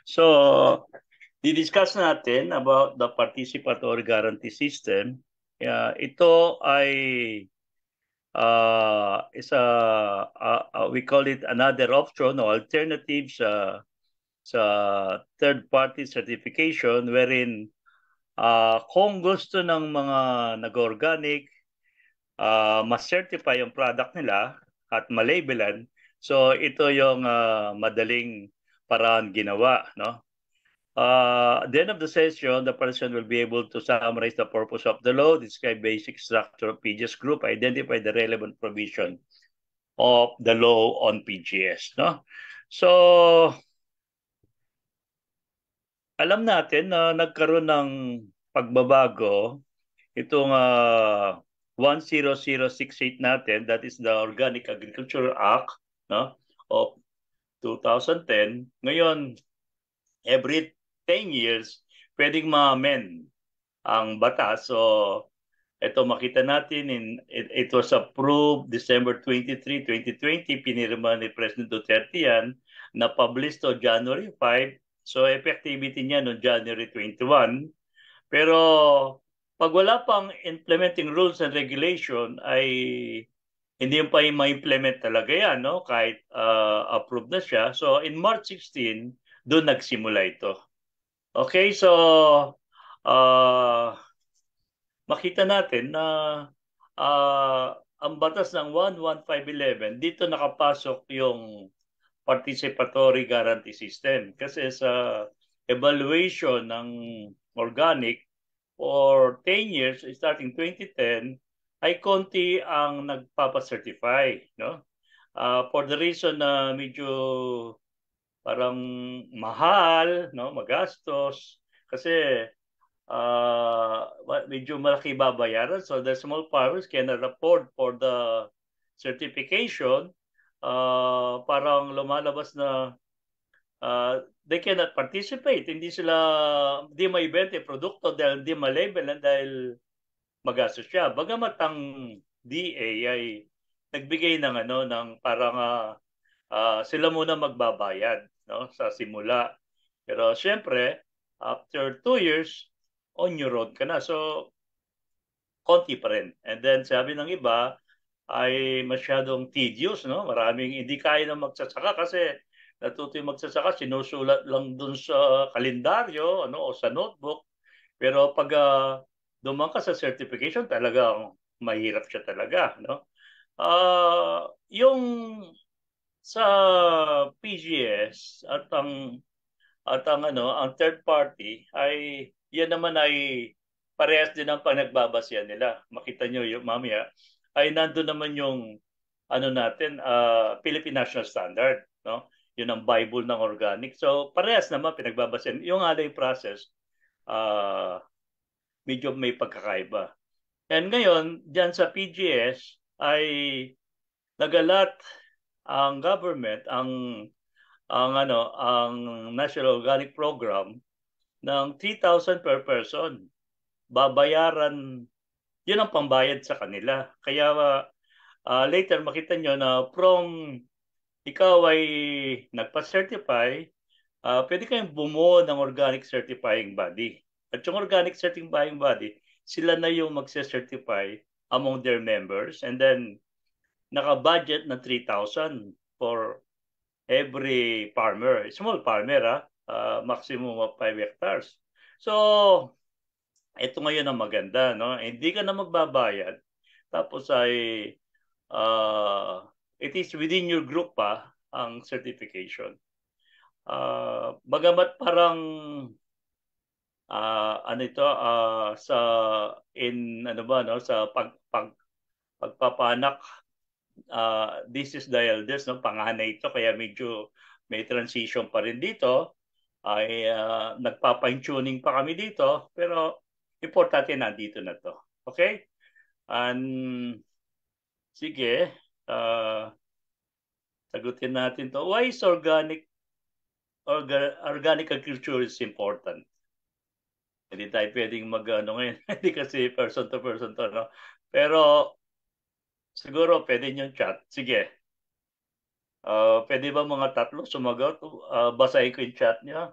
So, di-discuss natin about the participatory guarantee system. Ito ay is we call it another option or alternative sa third party certification wherein kung gusto ng mga nag-organic ma-certify yung product nila at malabelan, so ito yung madaling paraan ginawa, no? At the end of the session, the person will be able to summarize the purpose of the law, describe basic structure of PGS group, identify the relevant provision of the law on PGS. No? So, alam natin na nagkaroon ng pagbabago itong 10068 natin, that is the Organic Agriculture Act, no, of 2010. Ngayon, every 10 years, pwedeng ma-amend ang batas. So, ito makita natin, it was approved December 23, 2020, pinirma ni President Duterte yan, na-publish to January 5. So, effectivity niya no January 21. Pero, pag wala pang implementing rules and regulation, ay hindi pa yung ma-implement talaga yan, no? Kahit approved na siya. So, in March 16, doon nagsimula ito. Okay, so makita natin na ang batas ng 11511, dito nakapasok yung participatory guarantee system. Kasi sa evaluation ng organic for 10 years, starting 2010, ay konti ang nagpapacertify. No? For the reason na medyo parang mahal, no, magastos kasi medyo malaki babayaran. So the small farmers cannot afford for the certification. Parang lumalabas na they cannot participate. Hindi maibenta yung produkto dahil hindi ma-labelan dahil magastos siya. Bagamat ang DA ay nagbigay ng parang sila muna magbabayad, no, sa simula. Pero siyempre, after 2 years, on your road ka na. So, konti pa rin. And then sabi ng iba ay masyadong tedious, no? Maraming hindi kaya na magsasaka kasi natuto yung magsasaka, sinusulat lang dun sa kalendaryo, o sa notebook. Pero pag dumaan ka sa certification, talagang mahirap siya talaga, no? Yung sa PGS ang third party ay yan naman ay parehas din ang panagbabasyan nila. Makita nyo yung mamaya ay nandoon naman yung natin Philippine National Standard, no? Yun ang Bible ng organic. So parehas naman pinagbabasyan. Yung alay process medyo may pagkakaiba. And ngayon, diyan sa PGS ay nagalat ang government, ang National Organic Program ng 3,000 per person. Babayaran, yun ang pambayad sa kanila. Kaya later makita nyo na from ikaw ay nagpa-certify, pwede kayong bumuo ng organic certifying body. At yung organic certifying body, sila na yung magse-certify among their members, and then naka-budget na 3,000 for every farmer. Small farmer, maximum of 5 hectares. So, ito ngayon ang maganda, no? Hindi ka na magbabayad. Tapos ay it is within your group pa ang certification. Bagamat parang sa sa pagpapanak, this is the eldest, no, panganay ito, kaya medyo may transition pa rin dito, ay nagpa-fine tuning pa kami dito, pero importante nandito na to. Okay? And sige, sagutin natin to. Why is organic agriculture is important? Hindi tayo pwedeng ngayon. Hindi kasi person to person to, no? Pero siguro pwede nyo chat. Sige. Pwede ba mga tatlo sumagot? Basahin ko yung chat niya.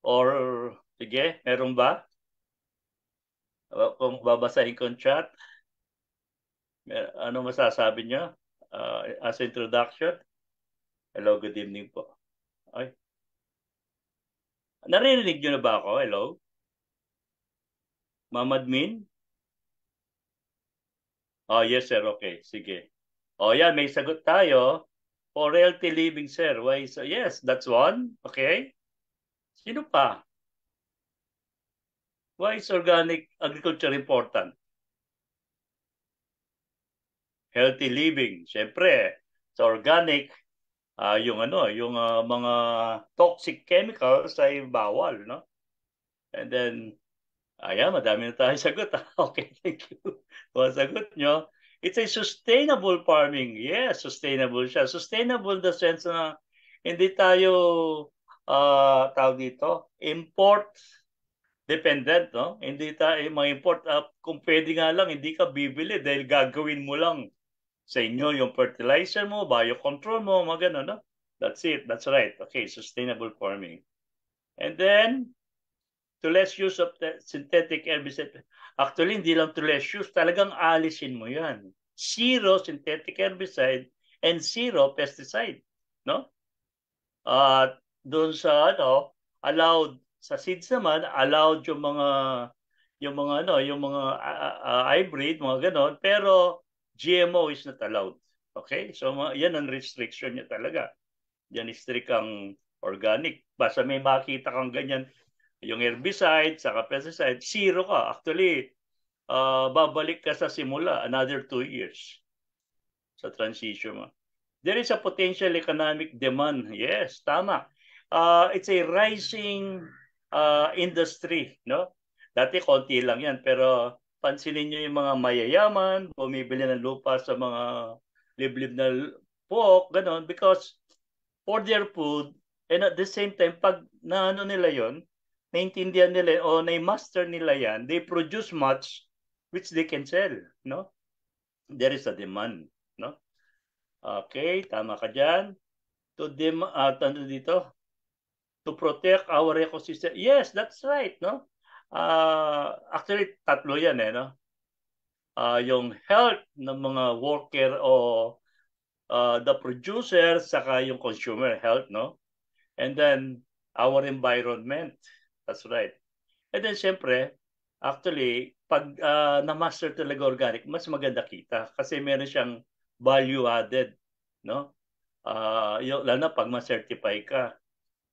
Or, sige, meron ba? Kung babasahin ko yung chat, ano masasabi niyo? As introduction? Hello, good evening po. Ay, naririnig niyo na ba ako? Hello? Ma'am Admin? Oh, yes, sir. Okay, sige. Oh, yan, may sagot tayo. For healthy living, sir. Why? So, yes, that's one. Okay. Sino pa? Why is organic agriculture important? Healthy living. Siyempre, sa organic, yung ano, yung mga toxic chemicals ay bawal, no? And then, ayan, madami na tayo sagot. Okay, thank you. Mga sagot nyo. It's a sustainable farming. Yes, sustainable siya. Sustainable in the sense na hindi tayo, tawag dito, import dependent, no? Hindi tayo ma-import. Kung pwede nga lang, hindi ka bibili dahil gagawin mo lang sa inyo yung fertilizer mo, biocontrol mo, mga ganun, no? That's it. That's right. Okay, sustainable farming. And then, to less use of synthetic herbicide. Actually, hindi lang to less use. Talagang alisin mo yan. Zero synthetic herbicide and zero pesticide. No? At doon sa ano, allowed sa seeds naman, allowed yung mga hybrid, mga ganon, pero GMO is not allowed. Okay? So yan ang restriction niya talaga. Yan strict ang organic. Basta may makita kang ganyan, yung herbicide, saka pesticide, zero ka. Actually, babalik ka sa simula, another 2 years sa transition mo. There is a potential economic demand. Yes, tama. It's a rising industry, no? Dati konti lang yan, pero pansinin nyo yung mga mayayaman, bumibili ng lupa sa mga liblib na pook, ganon, because for their food, and at the same time, pag naano nila yon, naintindihan nila o na-master nila yan, they produce much which they can sell, no? There is a demand, no? Okay, tama ka dyan. Ano dito? To protect our ecosystem. Yes, that's right, no? Actually, tatlo yan, eh, no? Yung health ng mga worker o the producer, saka yung consumer health, no? And then, our environment. That's right. And then, syempre, actually, pag na-master talaga organic, mas maganda kita kasi meron siyang value added, no? Lalo na pag ma-certify ka,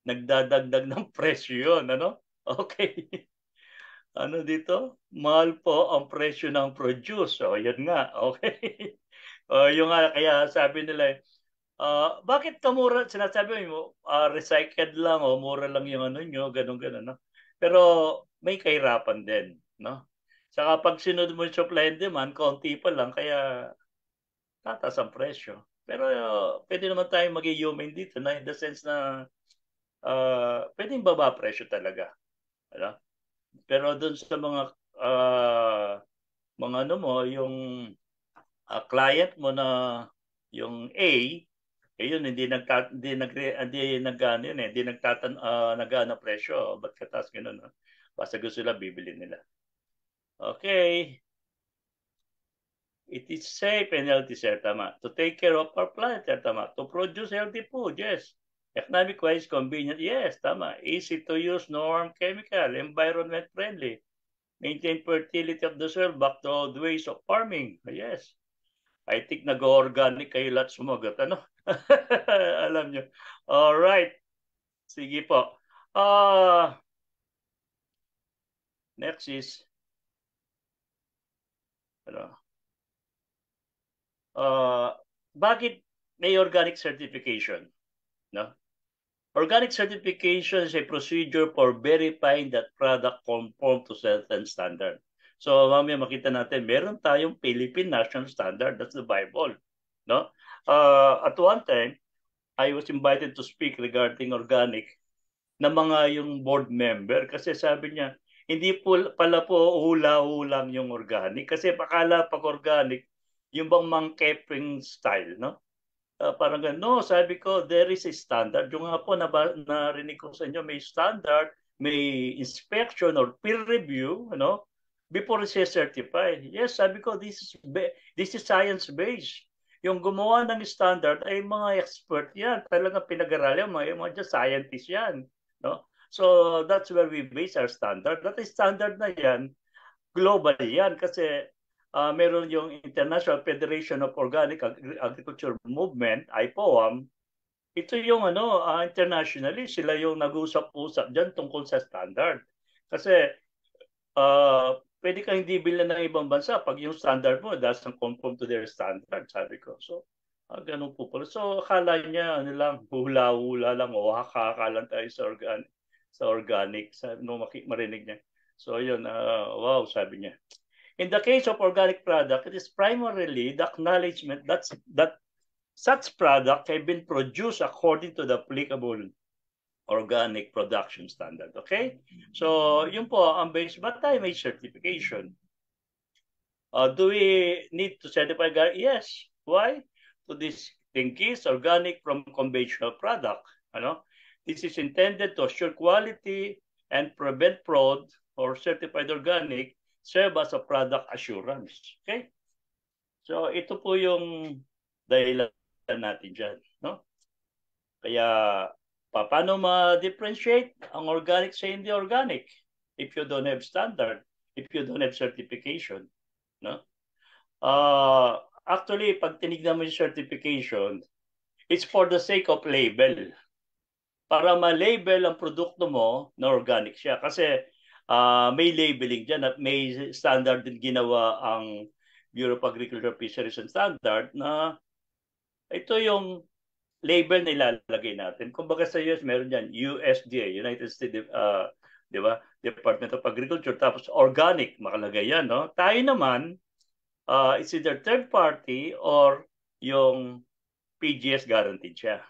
nagdadagdag ng presyo yun, ano? Okay. Ano dito? Mahal po ang presyo ng produce. O, yun nga. Okay. Yung nga, kaya sabi nila, bakit kamura? Sinasabi mo, recycled lang o mura lang yung ano nyo, ganun-ganun. No? Pero may kahirapan din. No? Saka pag sinunod mo yung supply and demand, konti pa lang, kaya tataas ang presyo. Pero pwede naman tayong maging human dito na in the sense na pwedeng baba presyo talaga. Ano? Pero doon sa mga ano mo, yung client mo na yung A, eh yun hindi nagano yun eh, hindi nagana presyo, ba't katas ganun, no? Basta gusto nila bibili nila. Okay. It is safe and healthy, sir, tama. To take care of our planet, sir, tama. To produce healthy food, yes. Economic-wise, convenient, yes, tama. Easy to use, no harm chemical, environment friendly. Maintain fertility of the soil, back to old ways of farming. Yes. I think nag-organic kayo lahat sumagot. Ano? Alam nyo. Alright. Sige po. Next is, ano, bakit may organic certification? No? Organic certification is a procedure for verifying that product conform to certain standard. So, mamaya makita natin, meron tayong Philippine National Standard. That's the Bible. No? At one time, I was invited to speak regarding organic na mga yung board member kasi sabi niya, hindi po pala po hula-hulang yung organic kasi pakala pag organic, yung bang monkeying style, no? Parang gano'n. No, sabi ko, there is a standard. Yung nga po, narinig ko sa inyo, may standard, may inspection or peer review, before siya certify. Yes, sabi ko, this is science-based. Yung gumawa ng standard ay mga expert yan. Talagang pinag-aralan, mga scientists yan. No? So that's where we base our standard. That is standard na yan, global yan. Kasi meron yung International Federation of Organic Agriculture Movement, IFOAM. Ito yung internationally, sila yung nag-usap-usap dyan tungkol sa standard. Kasi pwede kang hindi bilhan ng ibang bansa pag yung standard mo doesn't conform to their standard, sabi ko. So, ganun po pala. So, akala niya, hula-hula lang o hakaka lang tayo sa organic, marinig niya. So, yun, wow, sabi niya. In the case of organic product, it is primarily the acknowledgement that such product have been produced according to the applicable organic production standard. Okay? So, yun po ang base. But tayo may certification. Do we need to certify? Yes. Why? To distinguish organic from conventional product. This is intended to assure quality and prevent fraud, or certified organic serve as a product assurance. Okay? So, ito po yung dahilan natin dyan. No? Kaya, paano ma-differentiate ang organic sa hindi organic if you don't have standard, if you don't have certification? No? Actually, pag tinignan mo yung certification, it's for the sake of label. Para ma-label ang produkto mo na organic siya. Kasi may labeling dyan at may standard din ginawa ang Bureau of Agriculture, Fisheries and Standard na ito yung label na ilalagay natin. Kumbaga sa US, meron dyan, USDA, United States di ba? Department of Agriculture, tapos organic, makalagay yan. No? Tayo naman, it's either third party or yung PGS guaranteed siya.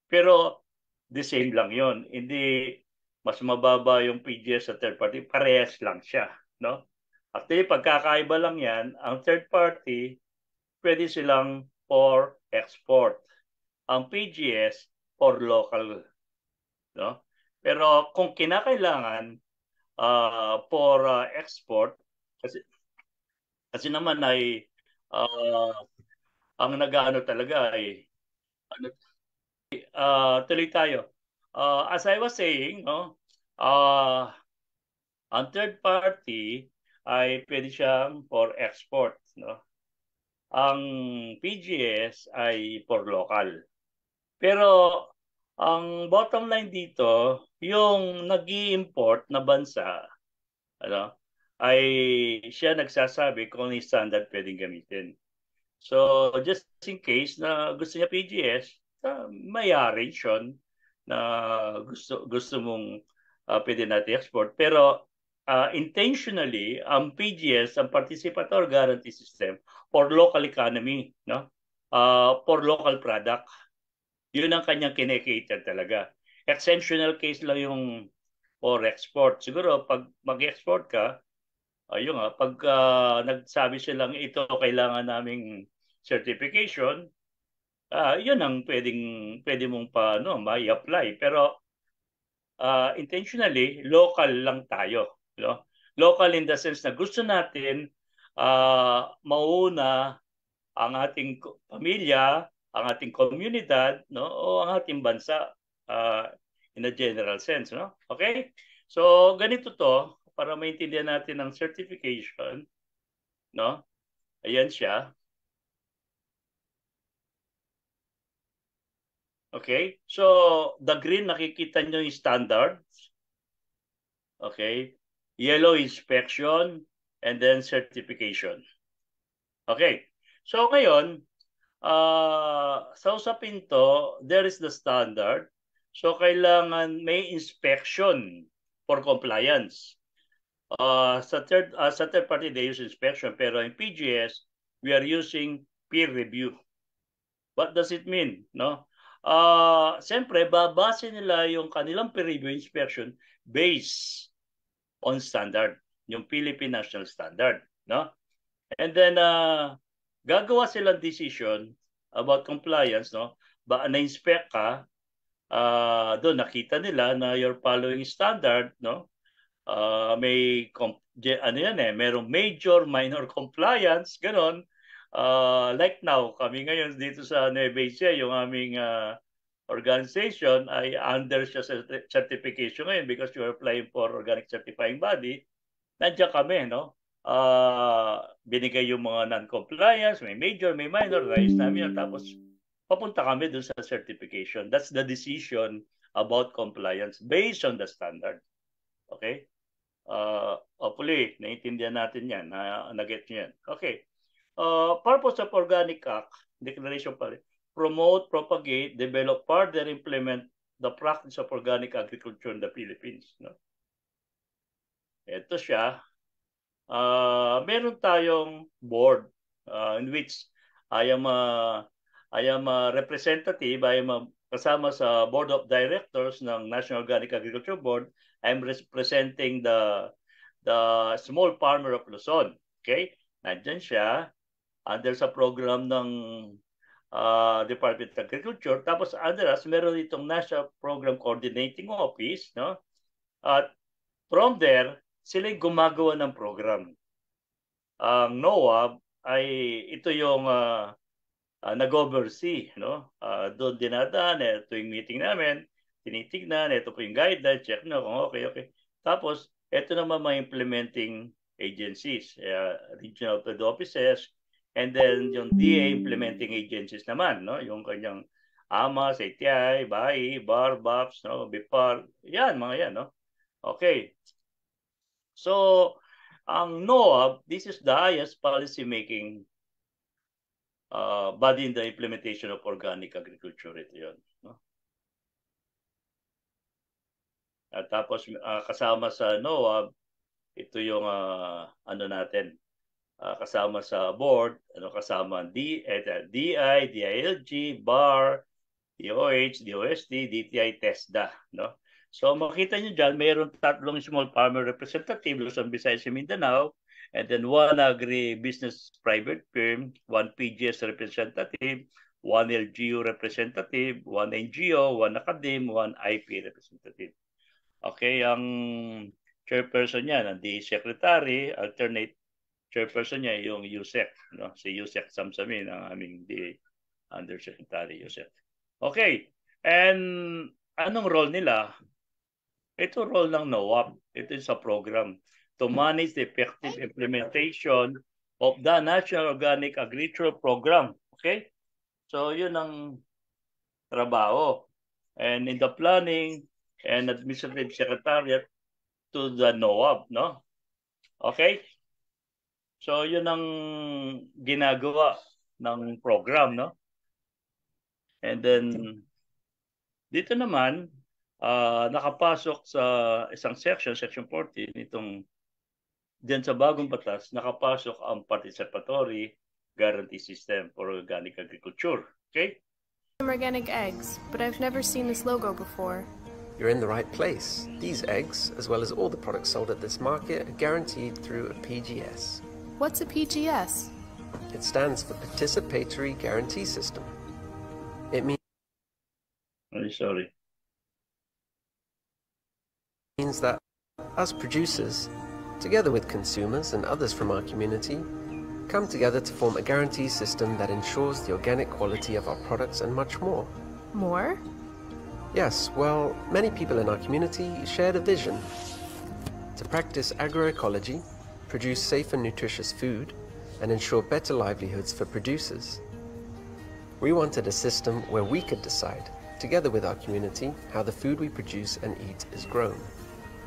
Pero the same lang yon. Hindi mas mababa yung PGS sa third party, parehas lang siya. No? Actually, pagkakaiba lang yan, ang third party, pwede silang for export. Ang PGS for local. No? Pero kung kinakailangan for export, kasi naman ay ang nag-ano talaga ay tuloy tayo. As I was saying, ang third party ay pwede siyang for export. No? Ang PGS ay for local. Pero ang bottom line dito, yung nag-i-import na bansa, ay siya nagsasabi kung yung standard pwedeng gamitin. So, just in case na gusto niya PGS, may arrange yun na gusto mong pwede natin export. Pero intentionally, ang PGS, ang Participatory Guarantee System, for local economy, for local product. Yun ang kanyang kinekater talaga. Exceptional case lang yung for export. Siguro, pag mag-export ka, ayun nga, pag nagsabi silang ito kailangan naming certification, yun ang pwede mong ma-apply. Pero intentionally, local lang tayo. Local in the sense na gusto natin mauna ang ating pamilya, ang ating komunidad, o ang ating bansa in a general sense. No? Okay? So, ganito to, para maintindihan natin ang certification. No? Ayan siya. Okay? So, the green, nakikita nyo yung standards. Okay? Yellow, inspection, and then certification. Okay? So, ngayon, sa usapin to, there is the standard. So, kailangan may inspection for compliance. Sa third party, they use inspection. Pero in PGS, we are using peer review. What does it mean? No? Siyempre, babase nila yung kanilang peer review inspection based on standard, yung Philippine National Standard. No? And then, gagawa silang decision about compliance. No? Na-inspect ka, doon nakita nila na you're following standard, no? May ano yan merong major, minor compliance, ganon. Like now, kami ngayon dito sa Nueva Ecija, yung aming organization ay under siya sa certification ngayon because you're applying for organic certifying body. Nandiyan kami, no? Binigay yung mga non-compliance, may major, may minor, raise namin, tapos papunta kami dun sa certification. That's the decision about compliance based on the standard. Okay? Hopefully, naiintindihan natin yan, na-get nyo yan. Okay. Purpose of Organic Act, declaration pa rin, promote, propagate, develop, further implement the practice of organic agriculture in the Philippines. No? Ito siya. Meron tayong board in which I am a representative, I am kasama sa board of directors ng National Organic Agriculture Board. I'm representing the small farmer of Luzon. Okay? Nandyan siya under sa program ng Department of Agriculture. Tapos under us, meron itong National Program Coordinating Office. No? At from there, sila gumagawa ng program. Ang NOAB ay ito yung nag-oversee. No? Doon dinadaan, ito yung meeting namin, tinitignan, ito po yung guideline, check na kung okay. Tapos, ito naman mga implementing agencies, regional field offices, and then yung DA implementing agencies naman, no? Yung kanyang AMAS, ATI, BAI, BAR, BAPS, no? BIPAR, yan, mga yan, no? Okay. So, ang NOAB, this is the highest policy-making body in the implementation of organic agriculture. Ito yun. No? At tapos kasama sa NOAB, ito yung ano natin, kasama sa board, kasama DI, DILG, BAR, DOH, DOST, DTI, TESDA. No? So makita nyo dyan, mayroon 3 small farmer representative, Luzon, Visayas, Mindanao, and then 1 agri-business private firm, 1 PGS representative, 1 LGU representative, 1 NGO, 1 academe, 1 IP representative. Okay, ang chairperson niya, ang DA secretary, alternate chairperson niya yung USEC, no? Si USEC Samsamin, ang aming DA undersecretary USEC. Okay, and anong role nila? Ito role ng NOAB. Ito sa program to manage the effective implementation of the National Organic Agriculture Program. Okay? So, yun ang trabaho. And in the planning and administrative secretariat to the NOAB, no? Okay? So, yun ang ginagawa ng program, no? And then, dito naman, nakapasok sa isang section 14, itong diyan sa bagong batas, nakapasok ang participatory guarantee system for organic agriculture. Okay? Organic eggs, but I've never seen this logo before. You're in the right place. These eggs, as well as all the products sold at this market, are guaranteed through a PGS. What's a PGS? It stands for Participatory Guarantee System. It means that us producers, together with consumers and others from our community, come together to form a guarantee system that ensures the organic quality of our products and much more. More? Yes, well, many people in our community shared a vision to practice agroecology, produce safe and nutritious food, and ensure better livelihoods for producers. We wanted a system where we could decide, together with our community, how the food we produce and eat is grown.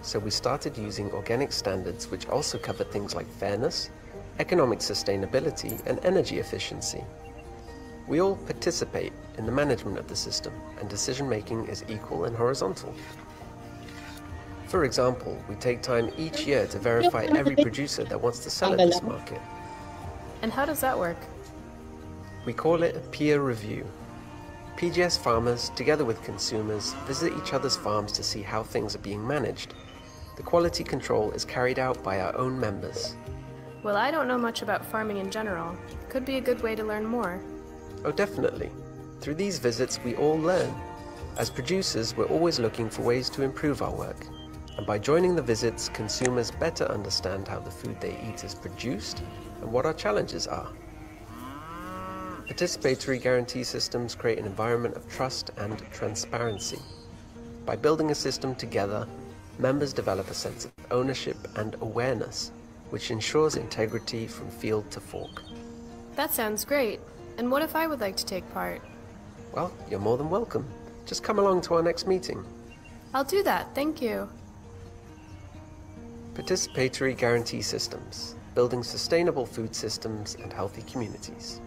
So we started using organic standards which also cover things like fairness, economic sustainability, and energy efficiency. We all participate in the management of the system, and decision-making is equal and horizontal. For example, we take time each year to verify every producer that wants to sell at this market. And how does that work? We call it a peer review. PGS farmers, together with consumers, visit each other's farms to see how things are being managed. The quality control is carried out by our own members. Well, I don't know much about farming in general. Could be a good way to learn more. Oh, definitely. Through these visits, we all learn. As producers, we're always looking for ways to improve our work. And by joining the visits, consumers better understand how the food they eat is produced and what our challenges are. Participatory guarantee systems create an environment of trust and transparency. By building a system together, members develop a sense of ownership and awareness, which ensures integrity from field to fork. That sounds great. And what if I would like to take part? Well, you're more than welcome. Just come along to our next meeting. I'll do that, thank you. Participatory guarantee systems, building sustainable food systems and healthy communities.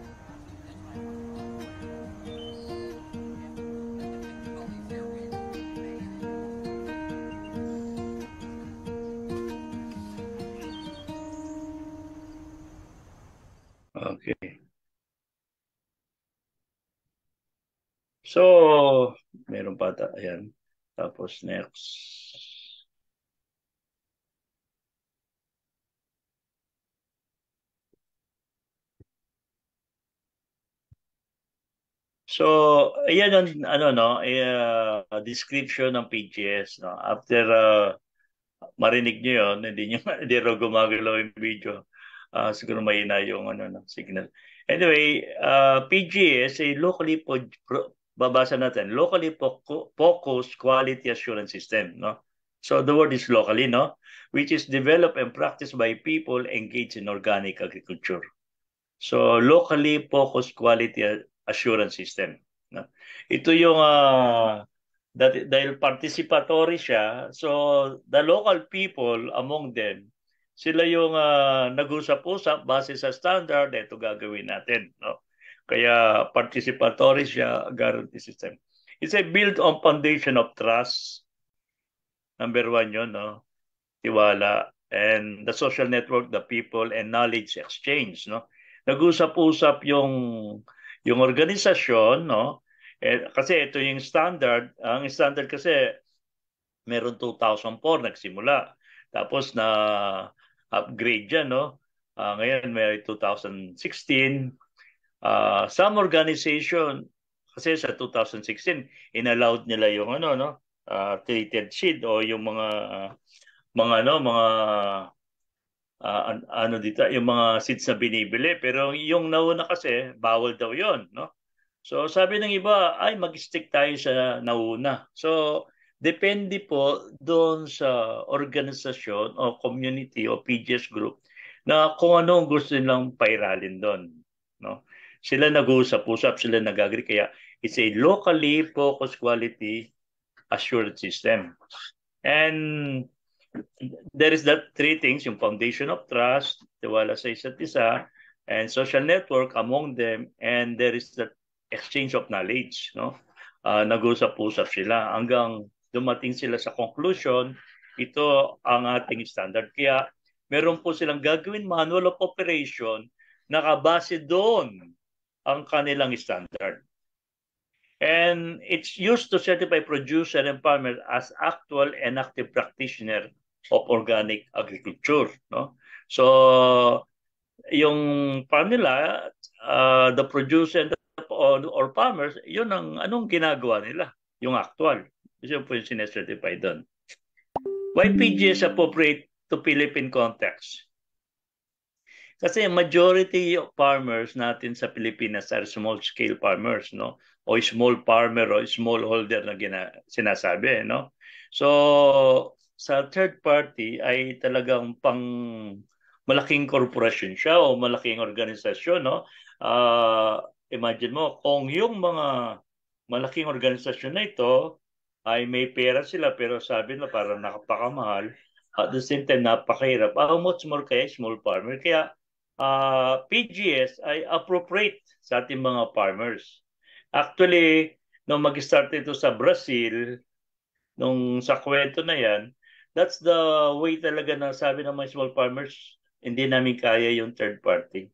Okay. So, meron pa ayan. Tapos next. So, ayan ang description ng PGS, no. After marinig niyo 'yon, hindi raw gumagalaw yung video. Siguro mahina yung signal. Anyway, PGS ay babasa natin, locally focused quality assurance system, no? So the word is locally, no? Which is developed and practiced by people engaged in organic agriculture. So locally focused quality assurance system, no? Ito yung dahil participatory siya, so the local people among them, sila yung nag-usap-usap base sa standard, ito gagawin natin, no? Kaya participatory siya, guarantee system. It's a build on foundation of trust. Number one yun, no? Tiwala. And the social network, the people, and knowledge exchange, no? Nag-usap-usap yung organisasyon, no? Kasi ito yung standard. Ang standard kasi meron 2004 nagsimula. Tapos na upgrade yan, no? Ngayon may 2016. Some organization kasi sa 2016 inallowed nila yung treated seed o yung mga dito yung mga seeds na binibili, pero yung nauna kasi bawal daw yon, no? So sabi ng iba ay mag-stick tayo sa nauna. So depende po doon sa organisasyon o community o PGS group na kung anong gusto nilang pairalin doon, no? Sila nag-uusap-usap, sila nag-agree, kaya it's a locally focused quality assurance system. And there is that three things, yung foundation of trust, tiwala sa isa't isa, and social network among them, and there is that exchange of knowledge, no? Nag-usap-usap sila hanggang dumating sila sa conclusion, ito ang ating standard. Kaya meron po silang gagawin manual of operation, nakabase doon ang kanilang standard. And it's used to certify producer and farmer as actual and active practitioner of organic agriculture, no? So yung farm nila, the producer or farmers, yun ang anong ginagawa nila, yung actual. Yun po yung sinecertify doon. Why PGS appropriate to Philippine context? Kasi majority of farmers natin sa Pilipinas are small-scale farmers, no? O small farmer o smallholder na sinasabi, no? So, sa third party ay talagang pang malaking korporasyon siya o malaking organisasyon, no? Imagine mo, kung yung mga malaking organisasyon na ito ay may pera sila pero sabi na parang nakapakamahal, at the same time napakahirap, how much more kaya small farmer? Kaya PGS ay appropriate sa ating mga farmers. Actually, nung mag-start ito sa Brazil, nung sa kwento na yan, that's the way talaga na sabi ng mga small farmers, hindi namin kaya yung third party.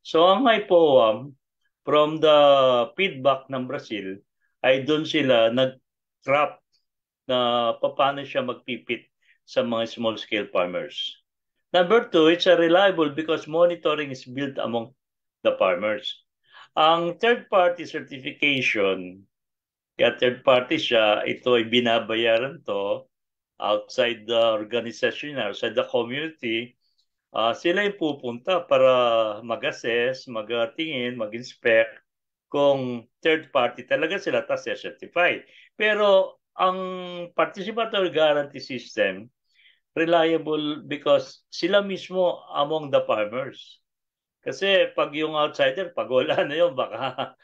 So ang IPOAM, from the feedback ng Brazil, ay doon sila nag-trap na paano siya magpipit sa mga small-scale farmers. Number two, it's reliable because monitoring is built among the farmers. Ang third-party certification Kaya third party siya, ito ay binabayaran to outside the organization, outside the community. Sila yung pupunta para mag-assess, mag-tingin, mag-inspect kung third party talaga sila tas certify. Pero ang participatory guarantee system reliable because sila mismo among the farmers. Kasi pag yung outsider, pag wala na yun, baka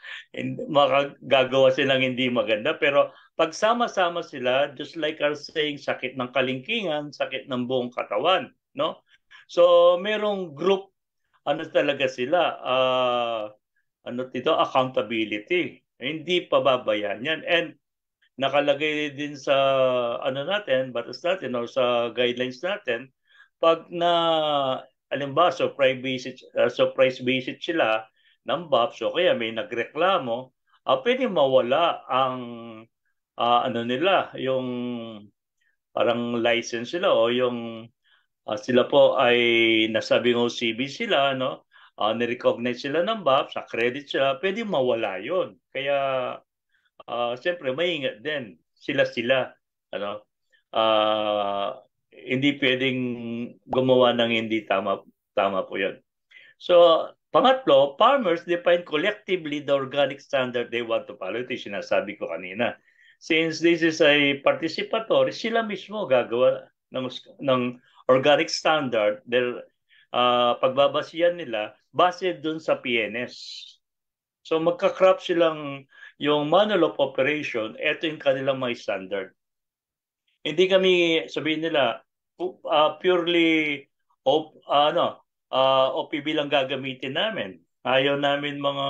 makagagawa silang hindi maganda. Pero pag sama-sama sila, just like our saying, sakit ng kalingkingan, sakit ng buong katawan. No? So, merong group, ano talaga sila, ano dito, accountability. Hindi pababayaan yan. And nakalagay din sa ano natin, batas natin o sa guidelines natin, pag na alimbawa surprise visit sila ng BAPS o kaya may nagreklamo, pwede mawala ang ano nila, yung parang license sila o yung sila po ay nasabing OCB sila, no? Nirecognize sila ng BAPS, accredit sila, pwede mawala yon. Kaya siyempre maingat din sila ano hindi pwedeng gumawa ng hindi tama po 'yon. So pangatlo, farmers define collectively the organic standard they want to follow. Ito yung sinasabi ko kanina. Since this is a participatory, sila mismo gagawa ng organic standard. Their pagbabasihan nila base dun sa PNS. So magka-craft silang yung manual of operation, ito yung kanilang mga standard. Hindi kami sabihin nila purely OPB lang gagamitin namin. Ayaw namin mga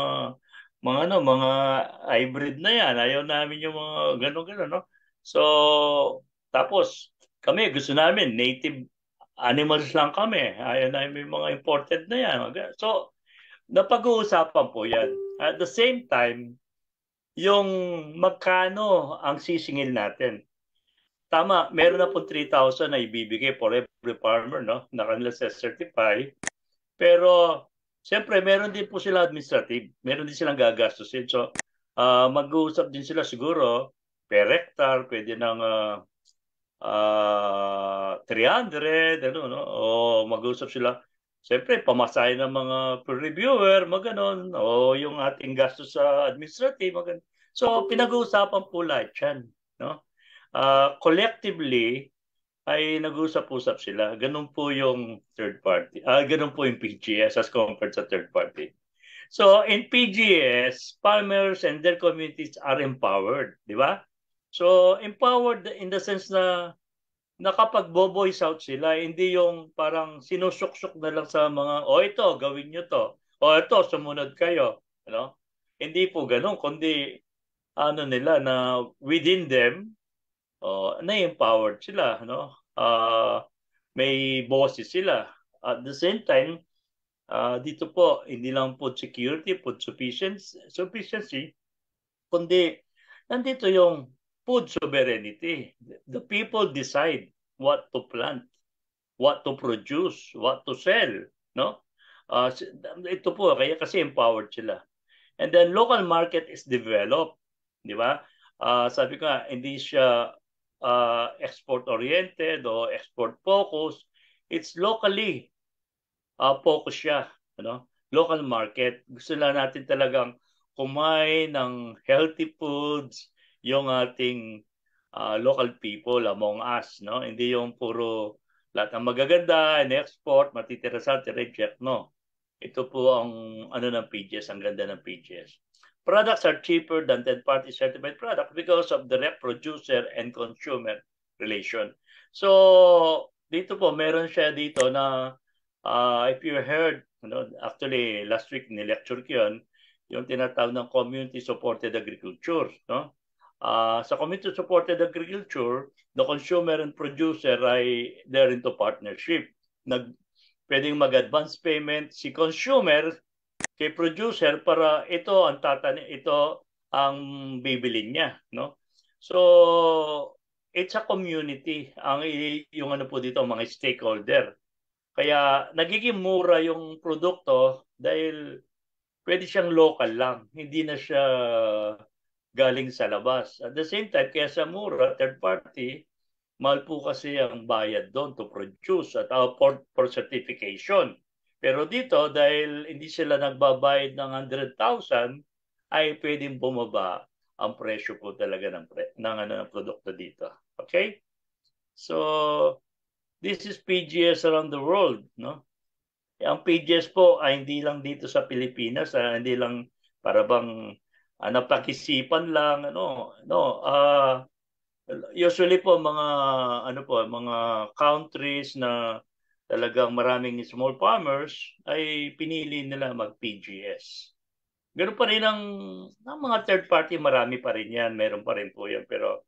hybrid na yan. Ayaw namin yung mga ganun-ganun, no? So tapos kami gusto namin native animals lang kami. Ayaw namin yung mga imported na yan. So napag-uusapan po yan. At the same time, yung magkano ang sisingil natin. Tama, meron na po 3,000 na ibibigay for every farmer, no? Na kanila certify. Pero, siyempre, meron din po sila administrative. Meron din silang gagastusin. So, mag-uusap din sila siguro per hectare, pwede ng 300, ano, no? O mag-uusap sila. Siyempre, pamasahe ng mga reviewer, maganon, o yung ating gastos sa administrative, maganon. So, pinag-uusapan po lahat yan, no? Collectively, ay nag-usap-usap sila. Ganun po yung third party. Ganun po yung PGS as compared sa third party. So, in PGS, farmers and their communities are empowered, di ba? So, empowered in the sense na nakapag-voice out sila, hindi yung parang sinusuksok na lang sa mga, ito, gawin nyo to. Ito, sumunod kayo. Ano? Hindi po ganun, kundi ano nila na within them, na-empowered sila. No? May bosses sila. At the same time, dito po, hindi lang food security, food sufficiency, kundi nandito yung food sovereignty. The people decide what to plant, what to produce, what to sell, no? Ito po kaya kasi empowered sila. And then local market is developed, di ba? Sabi ko hindi siya export oriented o export focused. It's locally focus siya, ano? Local market. Gusto lang natin talagang kumain ng healthy foods, yung ating local people among us, no? Hindi yung puro lahat ng magaganda, in-export, matitira sa atin, reject, no? Ito po ang ano ng PGS, ang ganda ng PGS. Products are cheaper than third-party certified product because of direct producer and consumer relation. So, dito po, meron siya dito na if you heard, actually last week ni-lecture ko yun, yung tinatawag ng community-supported agriculture. No? Sa community-supported agriculture, the consumer and producer ay they're into partnership. Pwedeng mag-advance payment si consumer kay producer para ito ang bibilin niya. No? So, it's a community. Yung ano po dito, mga stakeholder. Kaya nagiging mura yung produkto dahil pwede siyang local lang. Hindi na siya galing sa labas. At the same time, kaya sa mura, third party, mahal po kasi ang bayad doon to produce at for certification. Pero dito, dahil hindi sila nagbabayad ng 100,000, ay pwedeng bumaba ang presyo po talaga ng produkto dito. Okay? So, this is PGS around the world, no? Ang PGS po ay hindi lang dito sa Pilipinas, hindi lang para bang napag-isipan lang, usually po mga countries na talagang maraming small farmers ay pinili nila mag-PGS. Ganoon pa rin ang mga third party, marami pa rin yan, meron pa rin po yan, pero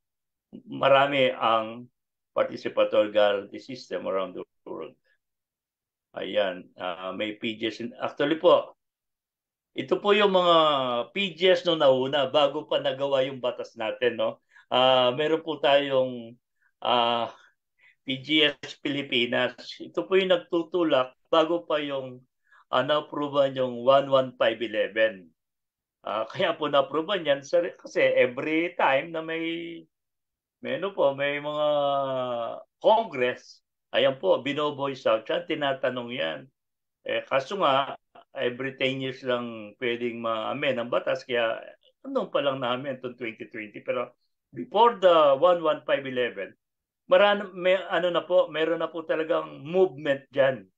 marami ang participatory guarantee system around the world. Ayan, may PGS. Actually po, ito po yung mga PGS nung nauna bago pa nagawa yung batas natin, no? Meron po tayong PGS Pilipinas. Ito po yung nagtutulak bago pa yung na-approvean yung 11511. Kaya po na-approvean yan kasi every time na may mga Congress, ayan po, binovoice out yan, tinatanong yan. Kaso nga, every 10 years lang pwedeng ma-amend ang batas, kaya anong pa lang namin itong 2020. Pero before the 11511, meron na po talagang movement dyan.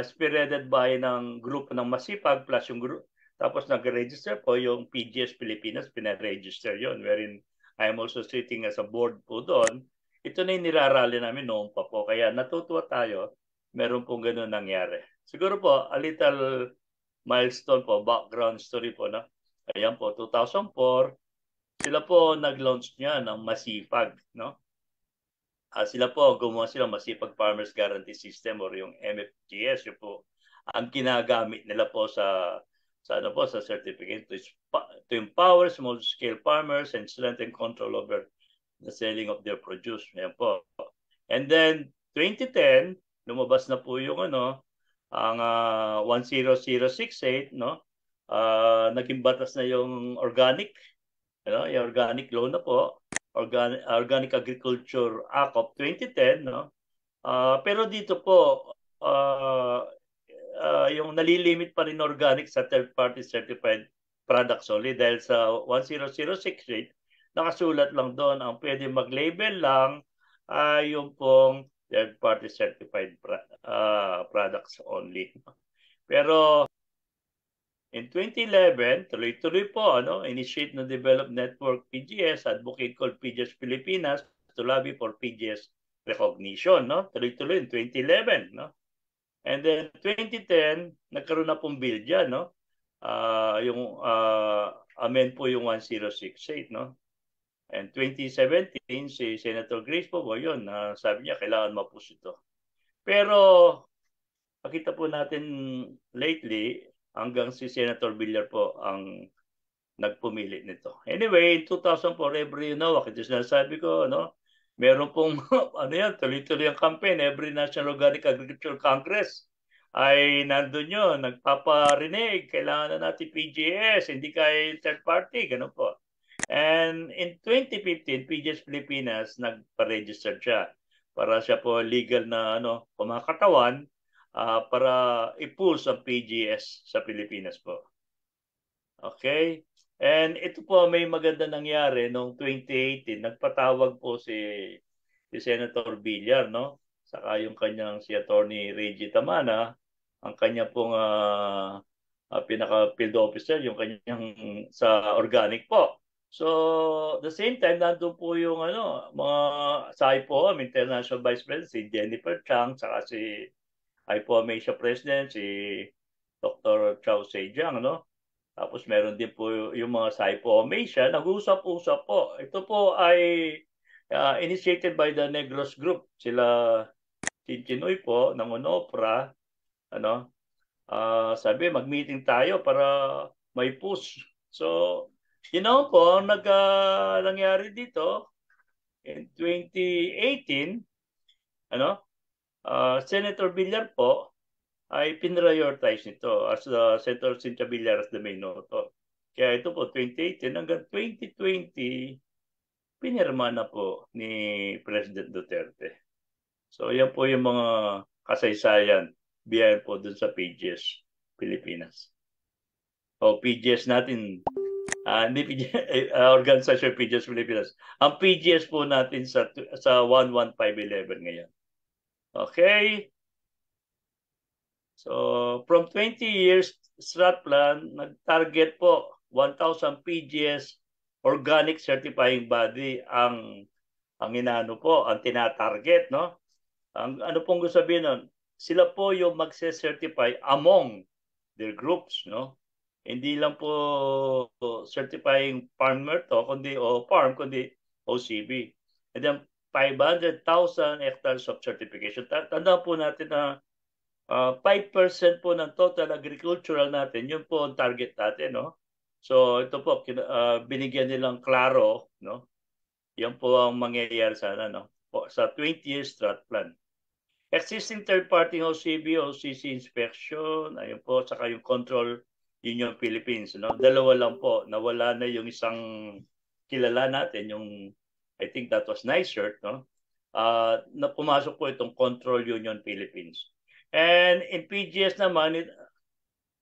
Spearheaded by ng grupo ng Masipag plus yung group. Tapos nag-register po yung PGS Pilipinas, pina-register yon, wherein I'm also sitting as a board po doon. Ito na yung nirarally namin noon pa po. Kaya natutuwa tayo, meron pong gano'n nangyari. Siguro po, a little milestone po, background story po. No? Ayan po, 2004, sila po nag-launch niya ng Masipag. No? Sila po, gumawa sila Masipag Farmers Guarantee System or yung MFGS. Yung po, ang ginagamit nila po sa certificate to empower small-scale farmers and strengthen control over the selling of their produce. Ayan po. And then, 2010, lumabas na po yung ang 10068, no? Naging batas na yung organic, yung organic law na po, Organic Agriculture Act of 2010, no? Pero dito po, yung nalilimit pa rin organic sa third-party certified products only dahil sa 10068, nakasulat lang doon ang pwede mag-label lang yung pong third-party certified products only. Pero in 2011, tuloy-tuloy po, initiate na Develop Network PGS, advocate called PGS Pilipinas to lobby for PGS recognition, no? Tuloy-tuloy in 2011, no? And then 2010, nagkaroon na pong bill dyan, no? Amend po yung 1068, no? And 2017, si Senator Grace po, yun, sabi niya, kailangan mapus ito. Pero, pakita po natin lately, hanggang si Senator Villar po ang nagpumili nito. Anyway, in 2004, every, bakit yung sinasabi ko, meron pong, tuloy-tuloy ang campaign, every National Organic Agriculture Congress ay nandun yun, nagpaparinig, kailangan na natin PGS, hindi kay third party, ganun po. And in 2015, PGS Pilipinas nagpa-register siya para siya po legal na kumakatawan para i-pulse ang PGS sa Pilipinas po. Okay? And ito po, may maganda nangyari noong 2018. Nagpatawag po si Senator Villar, no? Saka yung kanyang si Attorney Reggie Tamana, ang kanya pong pinaka-field officer, yung kanyang sa organic po. So, the same time, nandun po yung mga sa IPOAM, International Vice President, si Jennifer Chang, saka si IPOAM Asia President, si Dr. Chow Sejang, no? Tapos meron din po yung mga sa IPOAM Asia, nag-usap-usap po. Ito po ay initiated by the Negros Group. Sila Chinoy po ng UNOPRA, sabi mag-meeting tayo para may push. So, po, nangyari dito in 2018, Senator Villar po ay pinrioritize nito as Senator Cynthia Villar as the main author. Kaya ito po, 2018 hanggang 2020, pinirma na po ni President Duterte. So yan po yung mga kasaysayan biyahe po dun sa PGS Pilipinas. O PGS natin, hindi PGS, Organisasyon PGS Pilipinas. Ang PGS po natin sa 11511 ngayon. Okay? So from 20 years strat plan, nag-target po 1,000 PGS organic certifying body ang inaano po, ang tinatarget, no? Ang ano pong gusto sabihin nun, sila po yung magse-certify among their groups, no? Hindi lang po certifying farmer to, kundi kundi OCB. And then 500,000 hectares of certification. Tanda po natin na 5% po ng total agricultural natin, yun po ang target natin, no? So ito po, binigyan nilang klaro, no? Yan po ang mangyayari sana, no? Sa 20-year strat plan. Existing third-party OCB, OCC inspection, ayun po, saka yung Control Union Philippines, no? Dalawa lang po, nawala na yung isang kilala natin, yung I think that was NYSERT, no? Na pumasok po itong Control Union Philippines. And in PGS naman,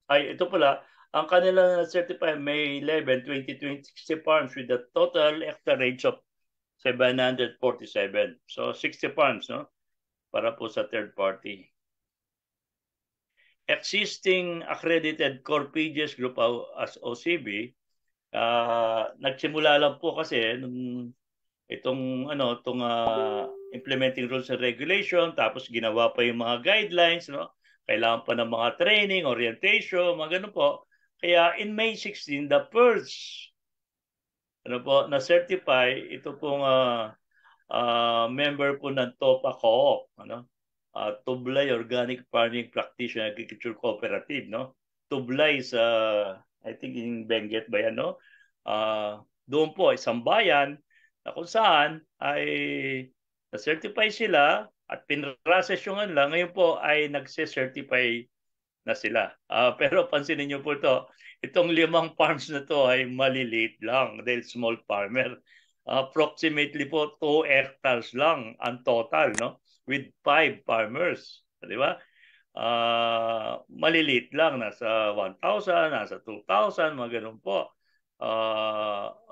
ito pala, ang kanila certified May 11, 2020, 60 farms with a total hectarage of 747. So 60 farms, no? Para po sa third party. Existing accredited core PGS group as OCB, nagsimula lang po kasi nung itong implementing rules and regulation, tapos ginawa pa yung mga guidelines, no? Kailangan pa ng mga training, orientation, mga ganun po. Kaya in May 16, the first na certify ito pong member po ng TOPA Co-op, Tublay Organic Farming Practitioner Agriculture Cooperative, no? Tublay is I think in Benguet ba yan, no? Doon po isang bayan na kung saan ay na-certify sila at pinrases yung lang, ngayon po ay nagse-certify na sila. Pero pansinin niyo po itong 5 farms na to ay maliliit lang dahil small farmer. Approximately po 2 hectares lang ang total, no? With 5 farmers. Di ba? Maliliit lang. Nasa 1,000, nasa 2,000, mga ganun po.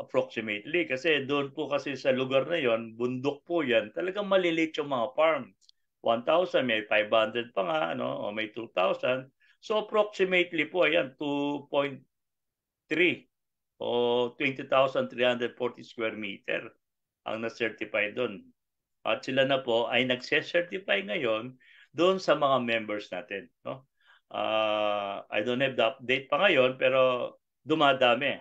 Approximately. Kasi doon po kasi sa lugar na yon, bundok po yan. Talagang maliliit yung mga farm. 1,000, may 500 pa nga, o may 2,000. So approximately po, ayan, 2.3 o 20,340 square meter ang na-certify doon. At sila na po ay nagse-certify ngayon doon sa mga members natin. No? I don't have the update pa ngayon, pero dumadami.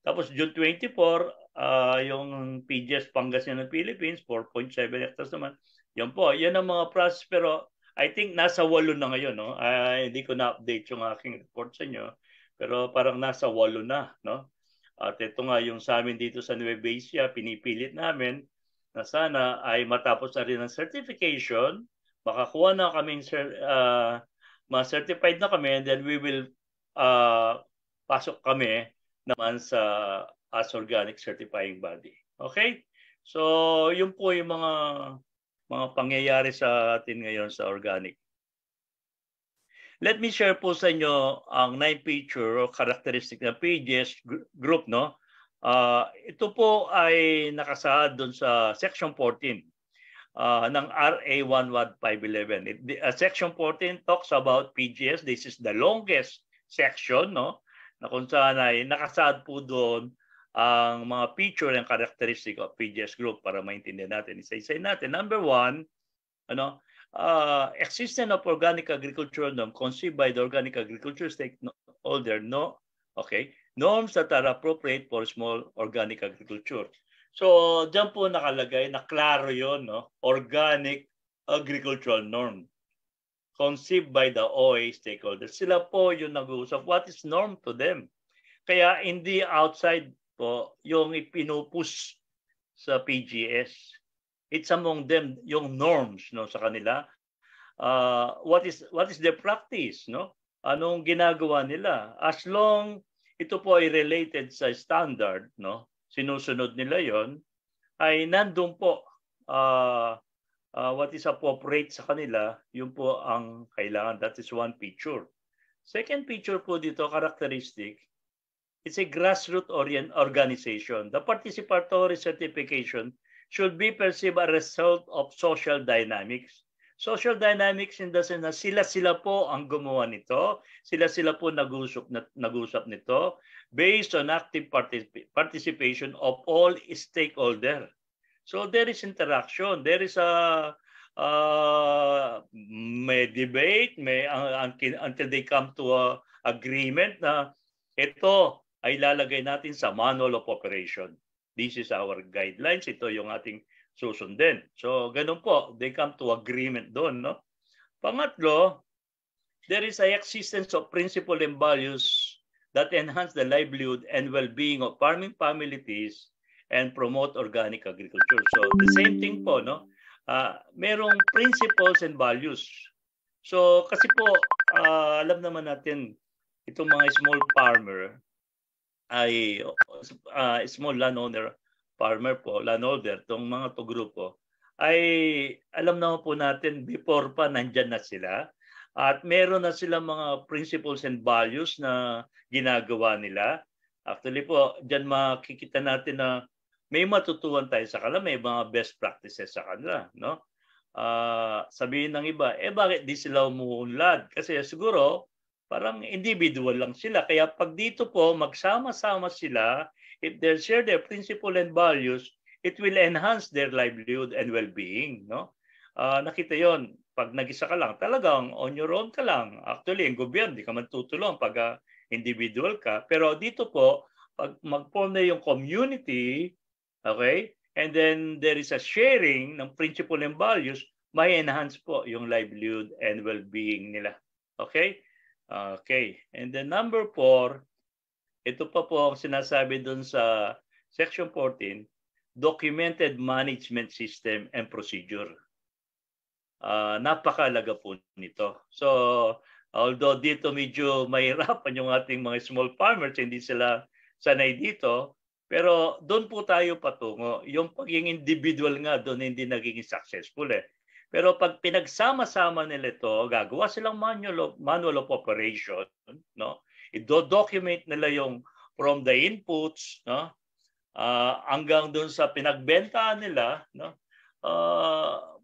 Tapos June 24, yung PGS Pangasinan ng Philippines, 4.7 hectares naman. Yan po, yan ang mga process, pero I think nasa 8 na ngayon. No? Hindi ko na-update yung aking report sa inyo, pero parang nasa 8 na. No? At ito nga yung sa amin dito sa Nueva Ecija, pinipilit namin na sana ay matapos na rin ang certification, makakuha na kaming ma-certified na kami, and then we will pasok kami naman sa as organic certifying body. Okay? So, yun po yung mga pangyayari sa atin ngayon sa organic. Let me share po sa inyo ang 9 feature o characteristic ng PGS group, no? Ito po ay nakasaad doon sa Section 14 ng RA 11511. Section 14 talks about PGS. This is the longest section, no? Na kung saan ay nakasaad po doon ang mga feature and characteristic of PGS group para maintindihan natin. Isa-isa natin. Number 1, existence of organic agricultural norm conceived by the organic agriculture stakeholder, norms that are appropriate for small organic agriculture. So, diyan po nakalagay na klaro yon, no? Organic agricultural norm conceived by the OA stakeholders. Sila po yung nag-uusap what is norm to them. Kaya hindi outside po yung ipinupush sa PGS. It's among them yung norms, no, sa kanila. What is their practice, no? Anong ginagawa nila? As long ito po ay related sa standard, no? Sinusunod nila 'yon, ay nandun po what is appropriate sa kanila, yun po ang kailangan. That is one feature. Second feature po dito, characteristic, it's a grassroots organization. The participatory certification should be perceived as a result of social dynamics. Social dynamics in the sense na sila-sila po ang gumawa nito, sila-sila po nag-usap nito based on active participation of all stakeholders. So there is interaction, there is may debate, until they come to a agreement na ito ay lalagay natin sa manual of operation. This is our guidelines, ito yung ating susundin. So ganun po, they come to agreement doon, no? Pangatlo, there is a existence of principles and values that enhance the livelihood and well-being of farming families and promote organic agriculture. So the same thing po, no? Merong principles and values. So kasi po, alam naman natin, itong mga small farmer ay small landowner farmer po, landholder, itong mga to grupo, ay alam naman po natin before pa nandyan na sila at meron na sila mga principles and values na ginagawa nila. Actually po, dyan makikita natin na may matutuwan tayo sa kanila, may mga best practices sa kanila, no? Sabihin ng iba, bakit di sila umuunlad? Kasi siguro, parang individual lang sila. Kaya pag dito po, magsama-sama sila, if they share their principle and values, it will enhance their livelihood and well-being, no? Nakita yon, pag nag-isa ka lang, talagang on your own ka lang. Actually, ang gobyerno, di ka man tutulong pag individual ka. Pero dito po, pag mag-form na yung community, okay, and then there is a sharing ng principle and values, may enhance po yung livelihood and well-being nila. Okay? Okay. And then number 4, ito pa po ang sinasabi dun sa Section 14, documented management system and procedure. Napakalaga po nito. So, although dito medyo mahirapan yung ating mga small farmers, hindi sila sanay dito, pero doon po tayo patungo. Yung pagiging individual nga doon hindi nagiging successful eh. Pero pag pinagsama-sama nila ito, gagawa silang manual of operation, no? I-document nila yung from the inputs, no? Hanggang doon sa pinagbentahan nila, no?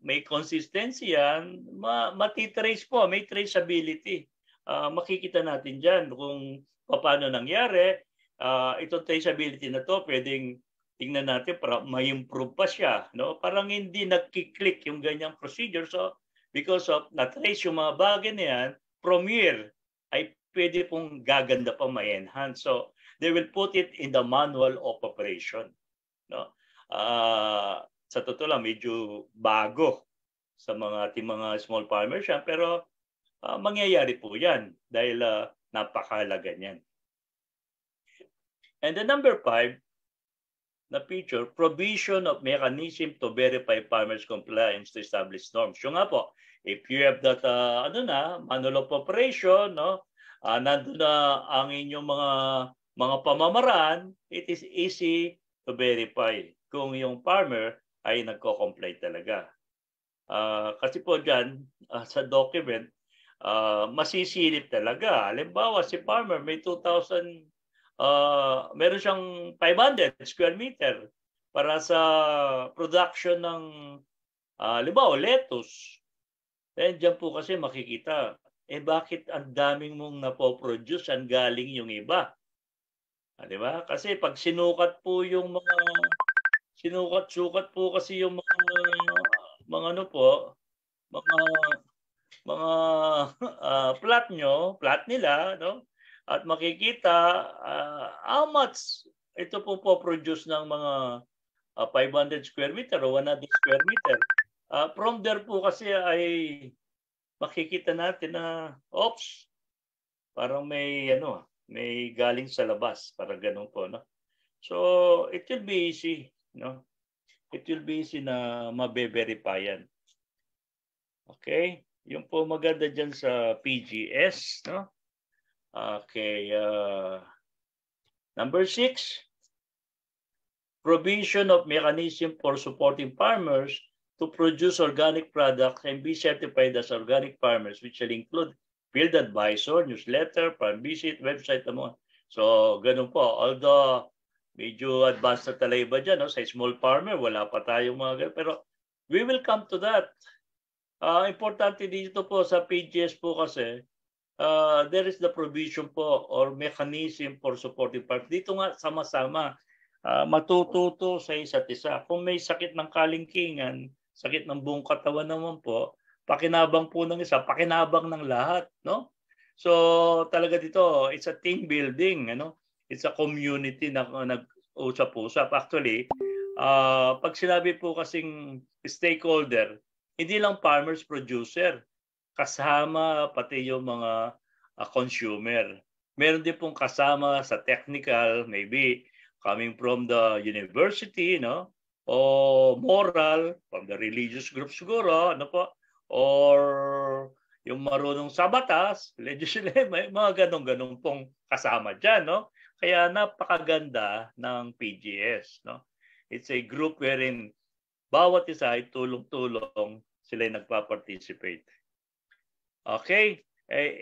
May consistency yan, matitrace po, may traceability. Makikita natin dyan kung paano nangyari. Itong traceability na to, pwedeng tingnan natin para ma-improve pa siya, no? Parang hindi nagki-click yung ganyang procedure. So, because of na-trace yung mga bagay na yan, from here, ay pwede pong gaganda pa ma-enhance. So, they will put it in the manual of operation, no? Sa totoo lang, medyo bago sa ating mga small farmers yan, pero mangyayari po yan dahil napakahalaga niyan. And the number 5, na feature, provision of mechanism to verify farmers' compliance to established norms. Yung nga po, if you have that manual of operation, no, nandun na ang inyong mga pamamaraan, it is easy to verify kung yung farmer ay nagko-comply talaga. Kasi po dyan, sa document, masisilip talaga. Halimbawa, si farmer may 2,000, meron siyang 500 square meter para sa production ng, halimbawa, lettuce. Then dyan po kasi makikita, bakit ang daming mong napoproduce, ang galing yung iba? Di ba? Kasi pag sinukat po yung mga, sinukat po kasi yung mga ano po, mga plot nila, no? At makikita how much ito po produce ng mga 500 square meter o 100 square meter. From there po kasi ay makikita natin na, oops, parang may galing sa labas, parang ganun po, no? So, it will be easy, no? It will be easy na mabe-verify yan. Okay? Yung po maganda dyan sa PGS, no? Okay, Number 6, provision of mechanism for supporting farmers to produce organic products and be certified as organic farmers, which will include field advisor, newsletter, farm visit, website, mo. So, ganun po. Although, medyo advanced na talaga iba dyan, no? Sa small farmer, wala pa tayong mga ganun. Pero, we will come to that. Importante dito po sa PGS po kasi, there is the provision po or mechanism for supporting farmers. Dito nga, sama-sama, matututo sa isa't isa. Kung may sakit ng kalingkingan, sakit ng buong katawan naman po, pakinabang po ng isa, pakinabang ng lahat, no? So talaga dito, it's a team building, ano? It's a community na nag-usap-usap. Actually, pag sinabi po kasing stakeholder, hindi lang farmers, producer, kasama pati yung mga consumer. Meron din pong kasama sa technical, maybe coming from the university, no? O moral, from the religious group siguro, ano po? Or yung marunong sa batas, legislative, may mga ganong-ganong pong kasama dyan, no? Kaya napakaganda ng PGS, no? It's a group wherein bawat isa ay tulong-tulong sila nagpa-participate. Okay?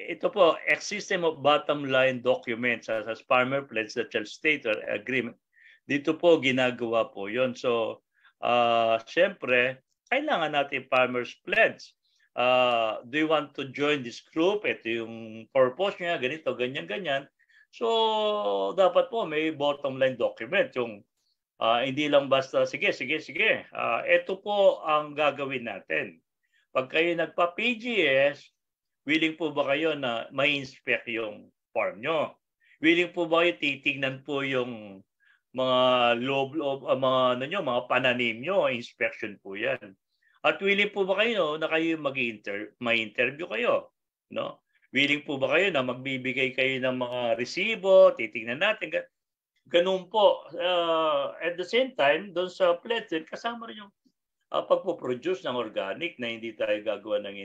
Ito po, a system of bottom line documents as farmer pledge that shall state or agreement. Dito po ginagawa po yon. So, syempre, kailangan natin farmers pledge. Do you want to join this group? Ito yung purpose niya, ganito, ganyan, ganyan. So, dapat po may bottom line document. Yung hindi lang basta, sige. Ito po ang gagawin natin. Pag kayo nagpa-PGS, willing po ba kayo na ma-inspect yung farm nyo? Willing po ba kayo titignan po yung mga mga pananim nyo? Inspection po yan. At willing po ba kayo na kayo ma-interview kayo? No? Willing po ba kayo na magbibigay kayo ng mga resibo? Titignan natin. Ganun po. At the same time, doon sa pledge, kasama rin yung pagpo-produce ng organic na hindi tayo gagawa ng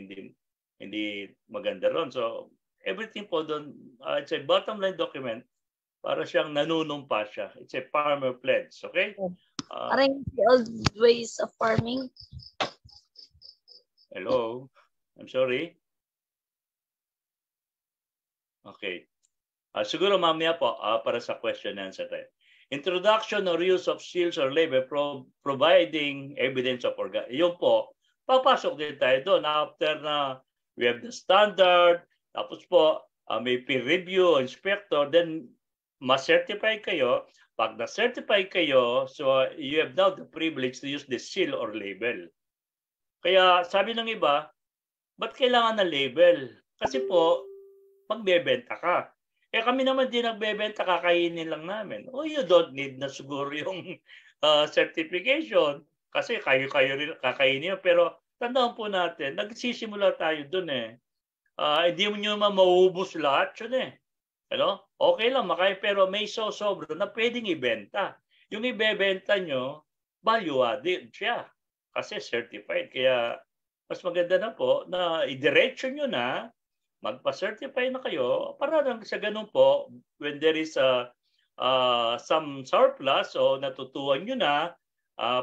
hindi maganda ron. So, everything po doon, it's a bottom line document para siyang nanunumpa siya. It's a farmer pledge, okay? Parang the old ways of farming. Hello? I'm sorry? Okay. Siguro mamaya po, para sa question and answer tayo. Introduction or use of seals or label providing evidence of organic. Yun po, papasok din tayo doon after na we have the standard, tapos po may peer review, inspector, then ma-certify kayo. Pag na-certify kayo, so you have now the privilege to use the seal or label. Kaya sabi ng iba, ba't kailangan na label? Kasi po, magbebenta ka. Kami naman din nagbebenta, kakainin lang namin. You don't need na siguro yung certification kasi kayo rin kakainin. Pero tandaan po natin, nagsisimula tayo dun eh. Hindi mo nyo mauubos lahat yun eh. Ano? Okay lang makain pero may sobra na pwedeng ibenta. Yung ibebenta nyo, value added siya. Kasi certified. Kaya mas maganda na po na i-diretso nyo na, magpa-certify na kayo para lang sa ganun po, when there is some surplus o natutuhan nyo na,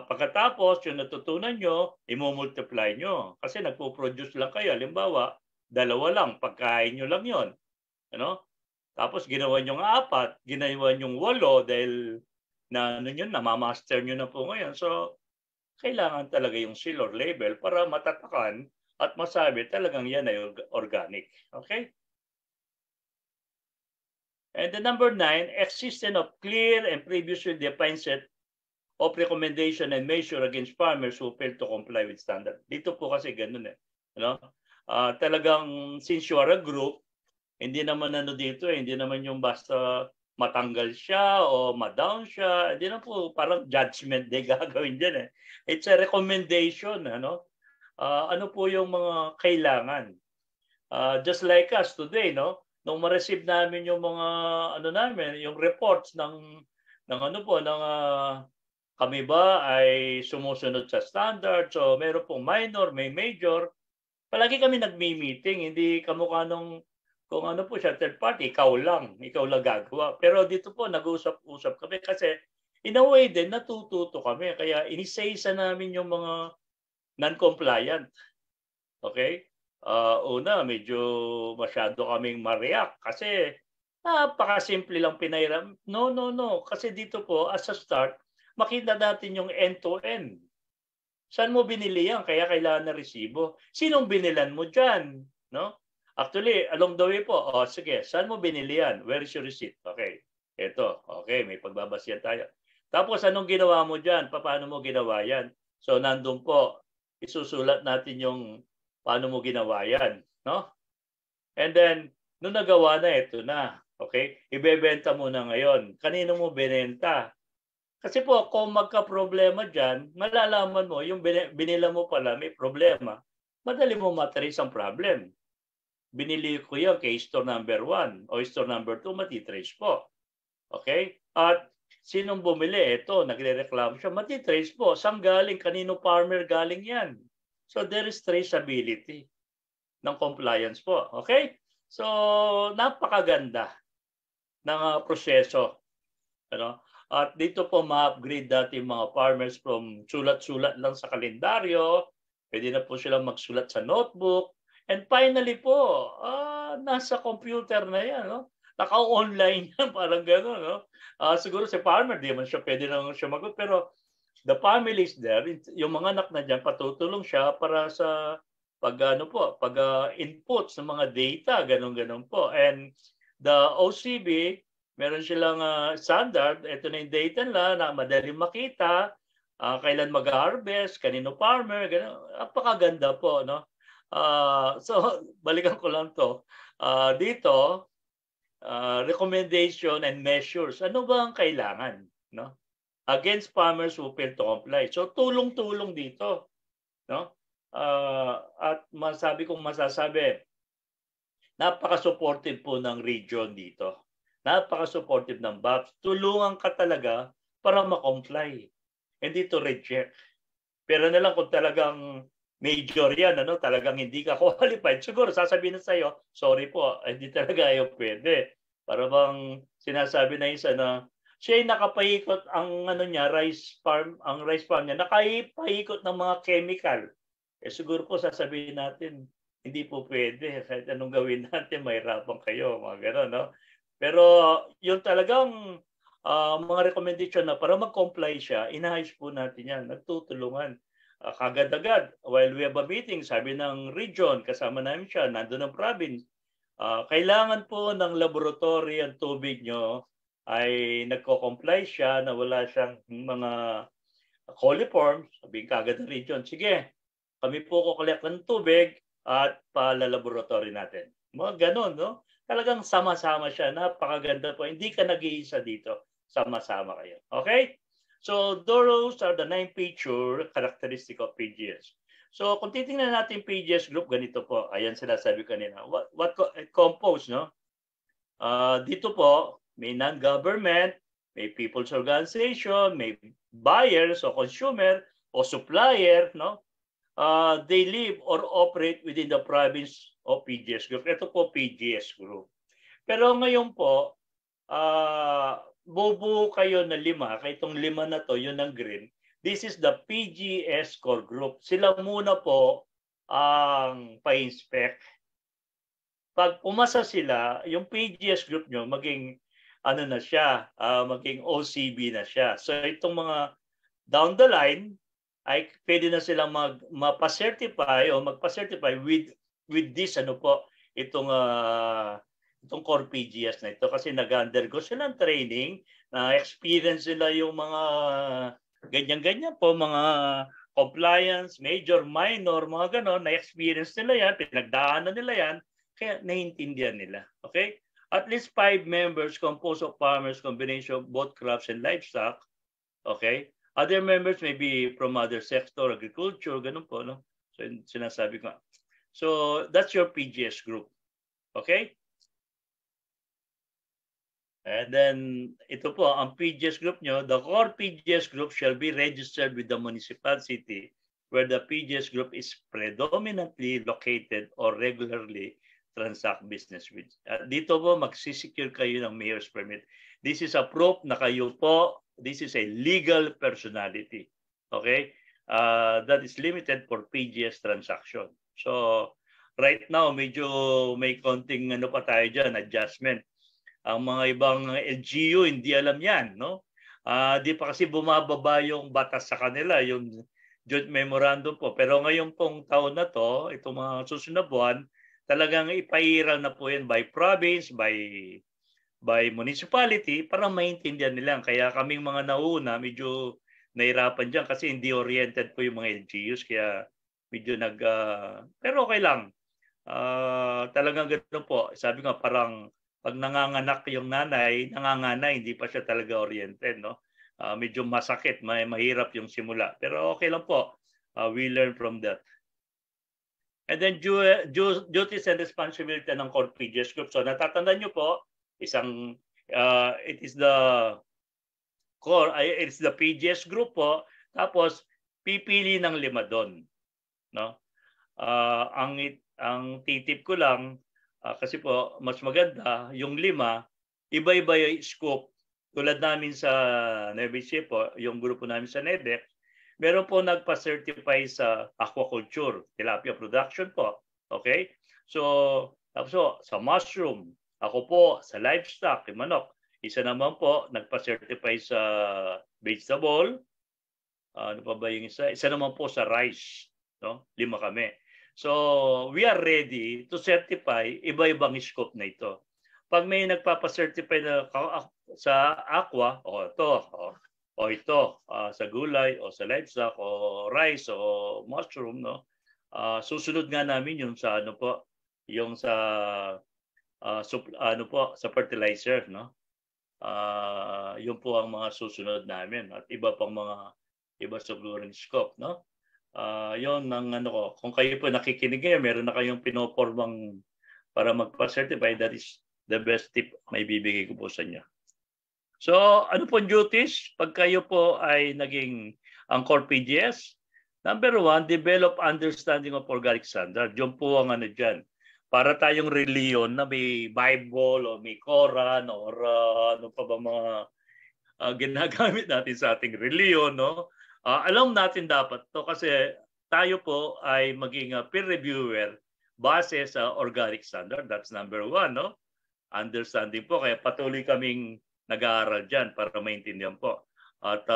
pagkatapos yung natutunan nyo, i-multiply nyo. Kasi nagpo-produce lang kayo. Halimbawa, 2 lang, pagkain nyo lang yon. Ano? Tapos ginawa nyo 4, ginawa nyo 8 dahil namamaster nyo na po ngayon. So, kailangan talaga yung seal or label para matatakan at masabi talagang yan ay organic. Okay? And the number 9, existence of clear and previously defined set of recommendation and measure against farmers who fail to comply with standard. Dito po kasi ganun eh. Ano? Talagang since you are a group, hindi naman dito eh, hindi naman yung basta matanggal siya o ma-down siya. Hindi na po parang judgment day gagawin dyan eh. It's a recommendation. Ano po yung mga kailangan. Just like us today, no? Nung ma-receive namin yung mga yung reports ng kami ba ay sumusunod sa standard. So meron pong minor, may major. Palagi kami nagmi-meeting, hindi kamukha nung kung ano po siya, third party, ikaw lang gagawa. Pero dito po, nag-usap-usap kami kasi in a way din, natututo kami. Kaya inisa-isa namin yung mga non-compliant. Okay? Una, medyo masyado kaming ma-react kasi napakasimple lang pinairam. No. Kasi dito po, as a start, makita natin yung end-to-end. Saan mo binili yan? Kaya kailangan na resibo. Sinong binilan mo dyan? No? Actually, along the way po, sige, saan mo binili yan? Where is your receipt? Okay, ito. Okay, may pagbabasyan tayo. Tapos, anong ginawa mo dyan? Paano mo ginawa yan? So, nandun po, isusulat natin yung paano mo ginawa yan. No? And then, nung nagawa na, ito na. Okay? Ibebenta mo na ngayon. Kanino mo binenta? Kasi po, kung magka-problema dyan, malalaman mo, yung binila mo pala may problema, madali mo matrace ang problem. Binili ko yan kay store number 1 o store number 2, matitrace po. Okay? At sinong bumili? Ito, nagre-reklamo siya, matitrace po. Saan galing? Kanino farmer galing yan? So, there is traceability ng compliance po. Okay? So, napakaganda ng proseso. Ano? At dito po ma-upgrade natin mga farmers from sulat-sulat lang sa kalendaryo. Pwede na po silang magsulat sa notebook. And finally po, nasa computer na yan. No? Naka-online yan, parang gano'n. No? Siguro si farmer, di man siya pwede na siya mag- Pero the family is there. Yung mga anak na dyan, patutulong siya para sa pag-inputs ng mga data, gano'n po. And the OCB, meron silang standard, ito na yung data nila na madaling makita, kailan mag-harvest, kanino farmer, gano'n. Napakaganda po, no? So, balikan ko lang to. Dito, recommendation and measures. Ano ba ang kailangan, no? Against farmers who fail to comply. So, tulong-tulong dito, no? At masasabi, napaka-supportive po ng region dito. Napaka-supportive ng BAPS. Tulungan ka talaga para ma-comply. Hindi to reject. Pero na lang kung talagang major yan, talagang hindi ka qualified, siguro sasabihin na sa'yo, sorry po, hindi talaga pwede. Para bang sinasabi na isa na siya ay nakapahikot ang rice farm niya, nakapahikot ng mga chemical. Siguro po sasabihin natin, hindi po pwede. Kahit anong gawin natin, mahirapan kayo, mga gano'n, no? Pero yung talagang mga recommendation na para mag-comply siya, inayos po natin yan. Nagtutulungan. Kagad-agad, while we have a meeting, sabi ng region, kasama namin siya, nandun ang province, kailangan po ng laboratory ang tubig nyo ay nagko-comply siya na wala siyang mga coliforms, sabihin kagad ng region, sige, kami po kukolekt ng tubig at palalaboratory natin. Mga ganon, no? Talagang sama-sama siya. Napakaganda po. Hindi ka nag-iisa dito. Sama-sama kayo. Okay? So, those are the 9 feature characteristic of PGS. So, kung titingnan natin PGS group, ganito po. Ayan sinasabi kanina. What compose, no? Dito po, may non-government, may people's organization, may buyers o consumer o supplier, no? They live or operate within the province of PGS Group. Ito po PGS Group. Pero ngayon po, bubuo kayo na 5. Kaya itong 5 na to, yun ang green. This is the PGS Core Group. Sila muna po ang pa-inspect. Pag umasa sila, yung PGS Group nyo, maging na siya, maging OCB na siya. So itong mga down the line, ay pwede na silang magpa-certify o magpa-certify with this itong core PGS na ito kasi nag-undergo silang training, na experience nila yung mga ganyan-ganyan po, mga compliance, major, minor, mga ganon, na-experience nila yan, pinagdaanan nila yan, kaya naiintindihan nila. Okay? At least 5 members composed of farmers, combination of both crops and livestock. Okay? Other members may be from other sector, agriculture, ganun po, no? So, sinasabi ko. So, that's your PGS group. Okay? And then, ito po, ang PGS group nyo, the core PGS group shall be registered with the municipality where the PGS group is predominantly located or regularly transact business with. Dito po magsisecure kayo ng mayor's permit. This is a proof na kayo po, this is a legal personality. Okay? That is limited for PGS transaction. So, right now, medyo may konting ano pa tayo dyan, adjustment. Ang mga ibang LGU, hindi alam yan, no? Di pa kasi bumababa yung batas sa kanila, yung joint memorandum po. Pero ngayon pong taon na to, itong mga susunod na buwan, talagang ipairal na po yan by province, by municipality para maintindihan nila. Kaya kaming mga nauna, medyo nahirapan dyan kasi hindi oriented po yung mga LGUs. Kaya medyo pero okay lang. Talagang gano'n po. Sabi nga parang pag nanganganak yung nanay, hindi pa siya talaga oriented, no? Medyo masakit, mahirap yung simula. Pero okay lang po. We learn from that. And then duties and responsibility ng core PGS group. So natatandaan nyo po, it is the core, it's the PGS group po. Tapos pipili ng 5 doon, no? Ang titip ko lang, kasi po mas maganda yung 5, iba-iba yung scope. Tulad namin sa NEBC po, yung grupo namin sa NEDEC, meron po nagpa-certify sa aquaculture, tilapia production po. Okay? So, tapos po, sa mushroom, ako po sa livestock, yung manok. Isa naman po, nagpa-certify sa vegetable. Ano pa ba yung isa? Isa naman po sa rice. No? 5 kami. So, we are ready to certify iba-ibang scope na ito. Pag may nagpapa-certify na sa aqua, ito, sa gulay, o sa livestock, o rice, o mushroom, no? Susunod nga namin yung sa yung sa sa fertilizer, no? Yun po ang mga susunod namin at iba sigurong scope, no? Yun ang ko. Kung kayo po nakikinig ngayon, meron na kayong pinopormang para magpa-certify, that is the best tip may bibigay ko po sa inyo. So, ano po duties? Pag kayo po ay naging ang core PGS, number 1, develop understanding of organic standard. Yun po ang dyan. Para tayong reliyon na may Bible o may Quran or ano pa ba mga ginagamit natin sa ating reliyon, no? Alam natin dapat to kasi tayo po ay maging peer reviewer base sa organic standard. That's number 1, no? Understanding po. Kaya patuloy kaming nag-aaral dyan para maintindihan po. At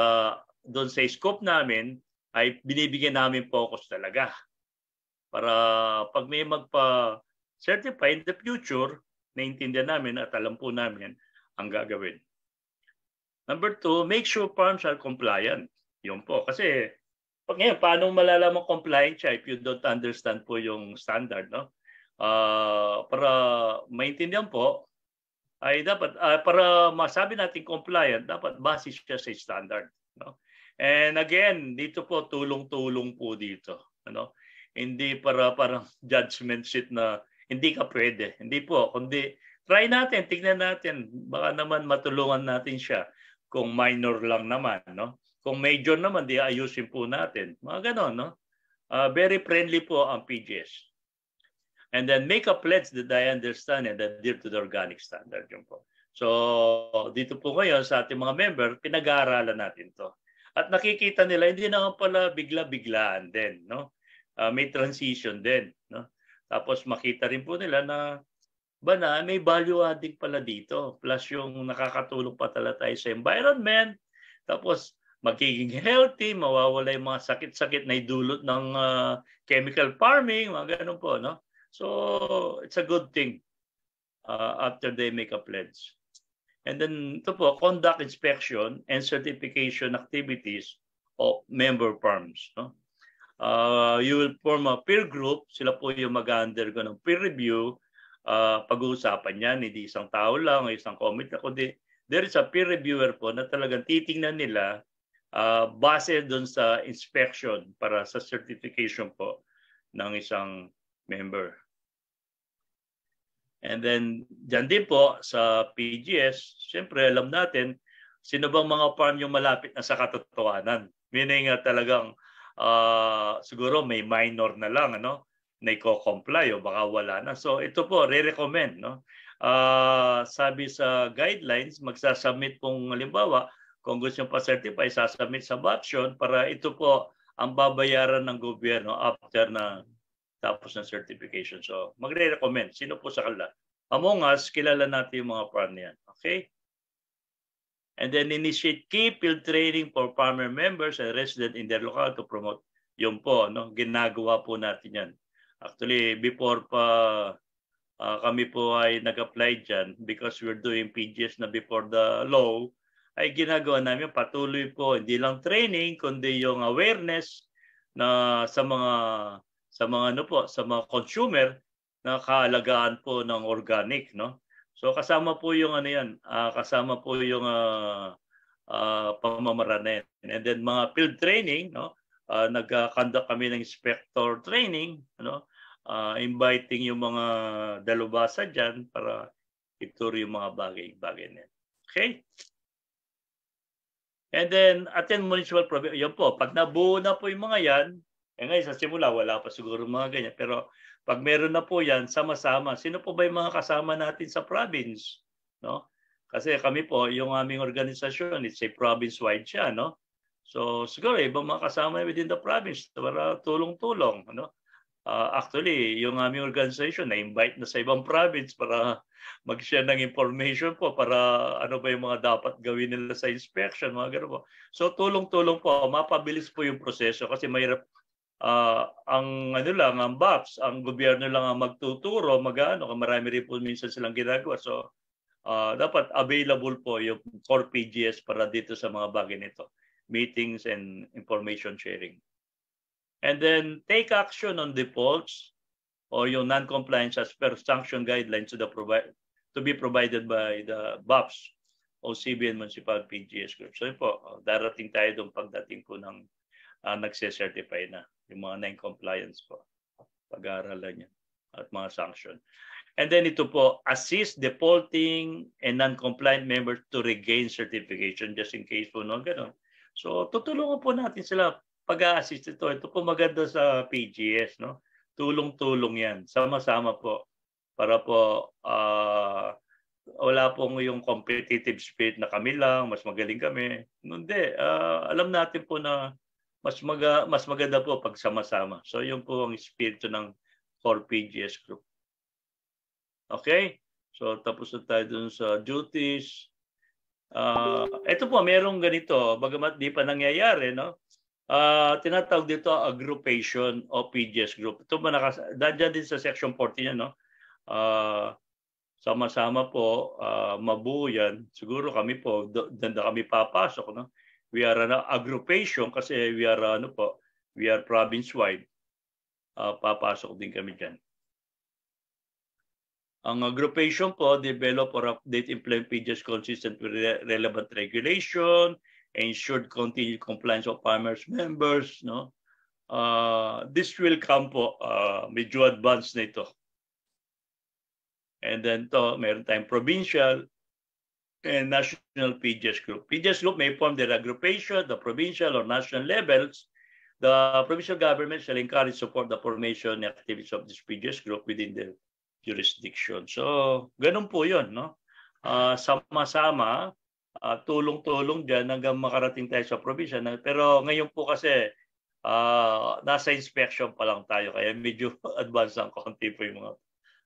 doon sa scope namin ay binibigyan namin focus talaga. Para pag may magpa-certify in the future, naintindihan namin at alam po namin ang gagawin. Number 2, make sure farms are compliant. Yun po. Kasi pag ngayon, paano malalaman compliant siya if you don't understand po yung standard, no? Para maintindihan po, ay dapat, para masabi natin compliant, dapat base siya sa standard, no? And again, dito po, tulong-tulong po dito. Ano? Hindi parang judgment sheet na hindi ka pwede. Hindi po, kundi try natin, tignan natin. Baka naman matulungan natin siya kung minor lang naman, no? Kung major naman, di ayusin po natin. Mga ganon, no? Very friendly po ang PGS. And then make a pledge that I understand and adhere to the organic standard. Yun po. So, dito po ngayon sa ating mga member, pinag-aaralan natin to. At nakikita nila, hindi naman pala bigla-biglaan din, no? May transition din, no? Tapos makita rin po nila na may value adding pala dito. Plus yung nakakatulong pa talaga tayo sa environment. Tapos magiging healthy, mawawala yung mga sakit-sakit na idulot ng chemical farming, mga ganun po, no? So, it's a good thing after they make a pledge. And then, ito po, conduct inspection and certification activities of member farms, no? You will form a peer group. Sila po yung mag-undergo ng peer review. Pag-uusapan yan, hindi isang tao lang o isang committee. Kundi there is a peer reviewer po na talagang titingnan nila base doon sa inspection para sa certification po ng isang member. And then, dyan din po sa PGS, siyempre alam natin, sino bang mga farm yung malapit na sa katotohanan? Meaning talagang siguro may minor na lang, ano? na i-comply o baka wala na. So ito po, re-recommend. No? Sabi sa guidelines, magsasubmit pong halimbawa, kung gusto nyo pa-certify, sasubmit sa BAPSION para ito po ang babayaran ng gobyerno after na tapos ng certification. So magre-recommend. Sino po sa kanila? Among us, kilala natin yung mga farm niyan. Okay? And then initiate key field training for farmer members and residents in their local to promote. Yun po, no? Ginagawa po natin yan. Actually, before pa kami po ay nag-apply dyan, because we're doing PGS na before the law, ay ginagawa namin patuloy po, hindi lang training, kundi yung awareness na sa mga consumer na kaalagaan po ng organic, no? So kasama po yung ano yan, kasama po yung pamamaraan. And then mga field training, no? Nag-conduct kami ng inspector training, ano? Inviting yung mga dalubhasa dyan para ituro yung mga bagay-bagay na yan. Okay? And then attend municipal program. Yan po, pag nabuo na po yung mga yan, ngayon sa simula wala pa siguro mga ganyan, pero pag meron na po yan, sama-sama. Sino po ba yung mga kasama natin sa province? No? Kasi kami po, yung aming organisasyon, it's a province-wide siya. No? So siguro, ibang mga kasama within the province para tulong-tulong. No? Actually, yung aming organisasyon na-invite na sa ibang province para mag-share ng information po para ano ba yung mga dapat gawin nila sa inspection, mga gano'n po. So tulong-tulong po, mapabilis po yung proseso kasi mahirap. Ang BAPS, ang gobyerno lang ang magtuturo, marami rin po minsan silang ginagawa. So dapat available po yung core PGS para dito sa mga bagay nito, meetings and information sharing. And then take action on defaults or yung non-compliance as per sanction guidelines to be provided by the BAPS, OCB and Municipal PGS Group. So yun po, darating tayo doon pagdating po ng nagse-certify na yung mga non-compliance po. Pag-aaralan niya at mga sanction. And then ito po, assist defaulting and non-compliant members to regain certification just in case po no, gano'n. So tutulungan po natin sila pag-a-assist ito. Ito po maganda sa PGS, no? Tulong-tulong yan. Sama-sama po. Para po wala pong yung competitive spirit na kami lang, mas magaling kami. Hindi. Alam natin po na mas maganda po pag sama-sama. So yun po ang espiritu ng core PGS group. Okay? So tapos na tayo dun sa duties. Ito po, merong ganito. Bagamat di pa nangyayari, no? Tinatawag dito aggregation o PGS group. Ito ba dadyan din sa section 14 yan, no? Sama-sama po, mabuo yan. Siguro kami po, danda kami papasok, no? We are an aggregation kasi we are province-wide. Papasok din kami dyan. Ang aggregation po, develop or update implement PGS consistent with relevant regulation, ensured continued compliance of farmers members. No? This will come po, medyo advanced na ito. And then meron tayong provincial and national PGS group. PGS group may form their aggregation, the provincial or national levels. The provincial government shall encourage support the formation and activities of this PGS group within the jurisdiction. So, ganun po yun, no? Sama-sama, tulong-tulong dyan hanggang makarating tayo sa probinsya. Pero ngayon po kasi, nasa inspection pa lang tayo, kaya medyo advanced ang konti po yung mga.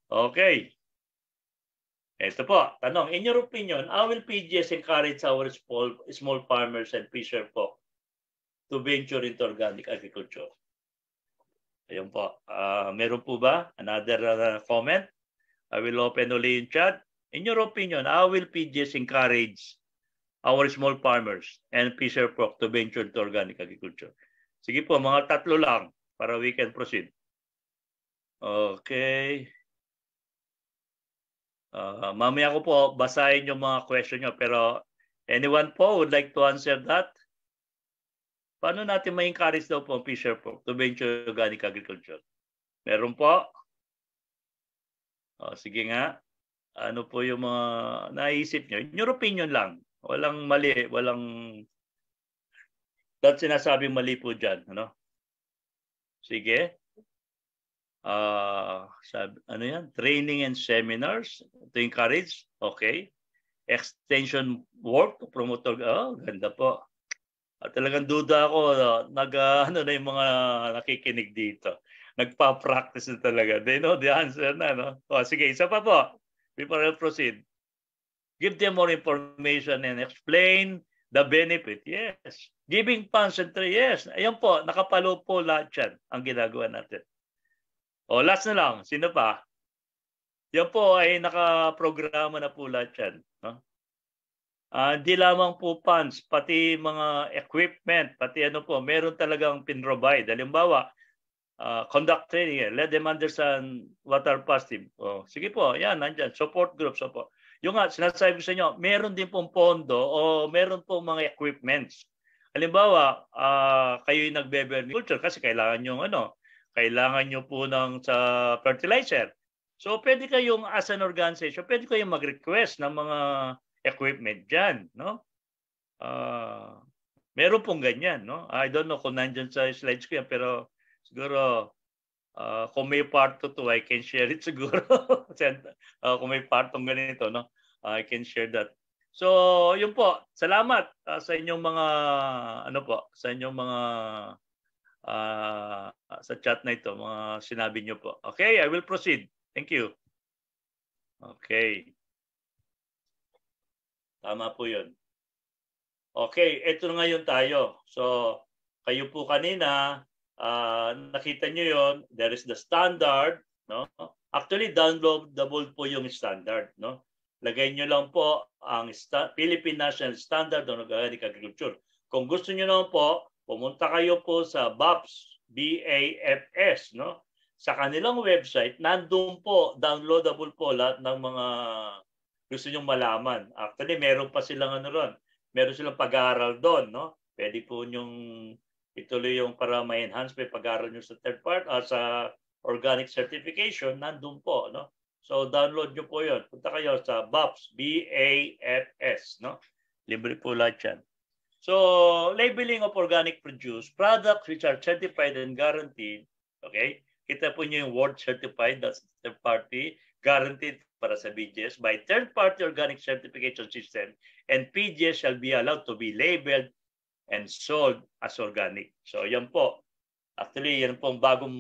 Okay. Ito po, tanong, in your opinion, how will PGS encourage our small farmers and fisher folk to venture into organic agriculture? Ayun po. Meron po ba? Another comment? I will open ulit yung chat. In your opinion, how will PGS encourage our small farmers and fisher folk to venture into organic agriculture? Sige po, mga tatlo lang para we can proceed. Okay. Mamaya ko po basahin yung mga question nyo, pero anyone po would like to answer that? Paano natin ma-encourage daw po ang fisher folk to venture organic agriculture? Meron po? Sige nga. Ano po yung mga naisip nyo? In your opinion lang. Walang mali, walang sinasabing mali po dyan. Ano? Sige. ano yan? Training and seminars to encourage. Okay. Extension work to promote. Oh, ganda po. At talagang duda ako, ano na yung mga nakikinig dito. Nagpa-practice na talaga. They know the answer na, no? O, sige, isa pa po. Before I proceed. Give them more information and explain the benefit. Yes. Giving concentrate. Yes. Ayan po, nakapalo po lahat yan ang ginagawa natin. O, last na lang. Sino pa? Yan po ay nakaprograma na po lahat yan. No? Hindi lamang po funds, pati mga equipment, pati ano po, meron talagang pin-provide. Halimbawa, conduct training, let them understand what are positive. Oh, sige po, yan, nandyan, support groups. Po. Yung nga, sinasabi ko sa inyo, meron din pong pondo o meron pong mga equipments. Halimbawa, kayo yung nagbe-vermiculture kasi kailangan nyo po ng sa fertilizer. So, pwede kayong as an organization, pwede kayong mag-request ng mga equipment dyan, no? Meron pong ganyan, no? I don't know kung nandyan sa slides ko yan, pero siguro kung may part 2, I can share it siguro. Kung may part 2 ganito, no? I can share that. So, yun po. Salamat sa inyong mga sa inyong mga sa chat na ito, mga sinabi niyo po. Okay, I will proceed. Thank you. Okay. Tama po yun. Okay, ito na ngayon tayo. So, kayo po kanina, nakita nyo yun, there is the standard. No? Actually, downloadable po yung standard. No? Lagay nyo lang po ang Philippine National Standard on Organic Agriculture. Kung gusto nyo naman po, pumunta kayo po sa BAFS, BAFS. No? Sa kanilang website, nandun po, downloadable po lahat ng mga gusto nyong malaman. Actually, meron pa silang ron. Meron silang pag-aaral doon, no? Pwede po nyong ituloy yung para ma-enhance may pag-aaral nyo sa third part sa organic certification, nandun po, no? So, download nyo po yun. Punta kayo sa BAFS, B-A-F-S, no? Libre po lahat yan. So, labeling of organic produce, products which are certified and guaranteed, okay? Kita po nyo yung word certified, that's third party, guaranteed para sa BGS by third-party organic certification system, and PGS shall be allowed to be labeled and sold as organic. So yan po. Actually, yan po ang bagong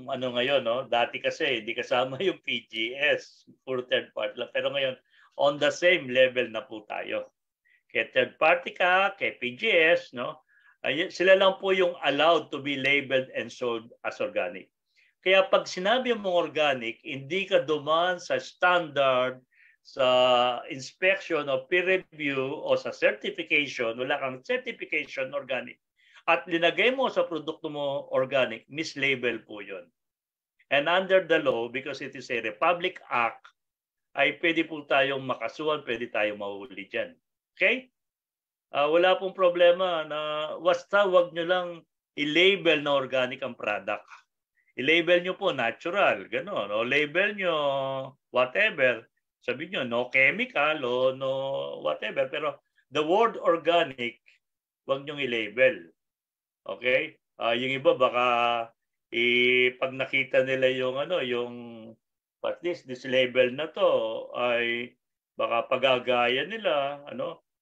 ngayon. No? Dati kasi hindi kasama yung PGS, puro third-party lang. Pero ngayon, on the same level na po tayo. Kaya third-party ka, kay PGS, no? Sila lang po yung allowed to be labeled and sold as organic. Kaya pag sinabi mong organic, hindi ka dumaan sa standard, sa inspection o peer review o sa certification, wala kang certification organic, at linagay mo sa produkto mo organic, mislabel po yun. And under the law, because it is a Republic Act, ay pwede po tayong makasuhan, pwede tayong mahuli dyan. Okay? Wala pong problema na basta wag nyo lang i-label na organic ang product. I-label nyo po natural, gano'n. O label nyo whatever. Sabi nyo, no chemical o no whatever. Pero the word organic, wag nyo i-label. Okay? Yung iba baka pag nakita nila yung yung at least this label na to ay baka pagagaya nila,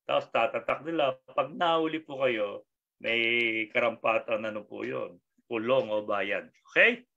tapos tatatak nila. Pag nahuli po kayo, may karampatan po yun. Kulong o bayan. Okay?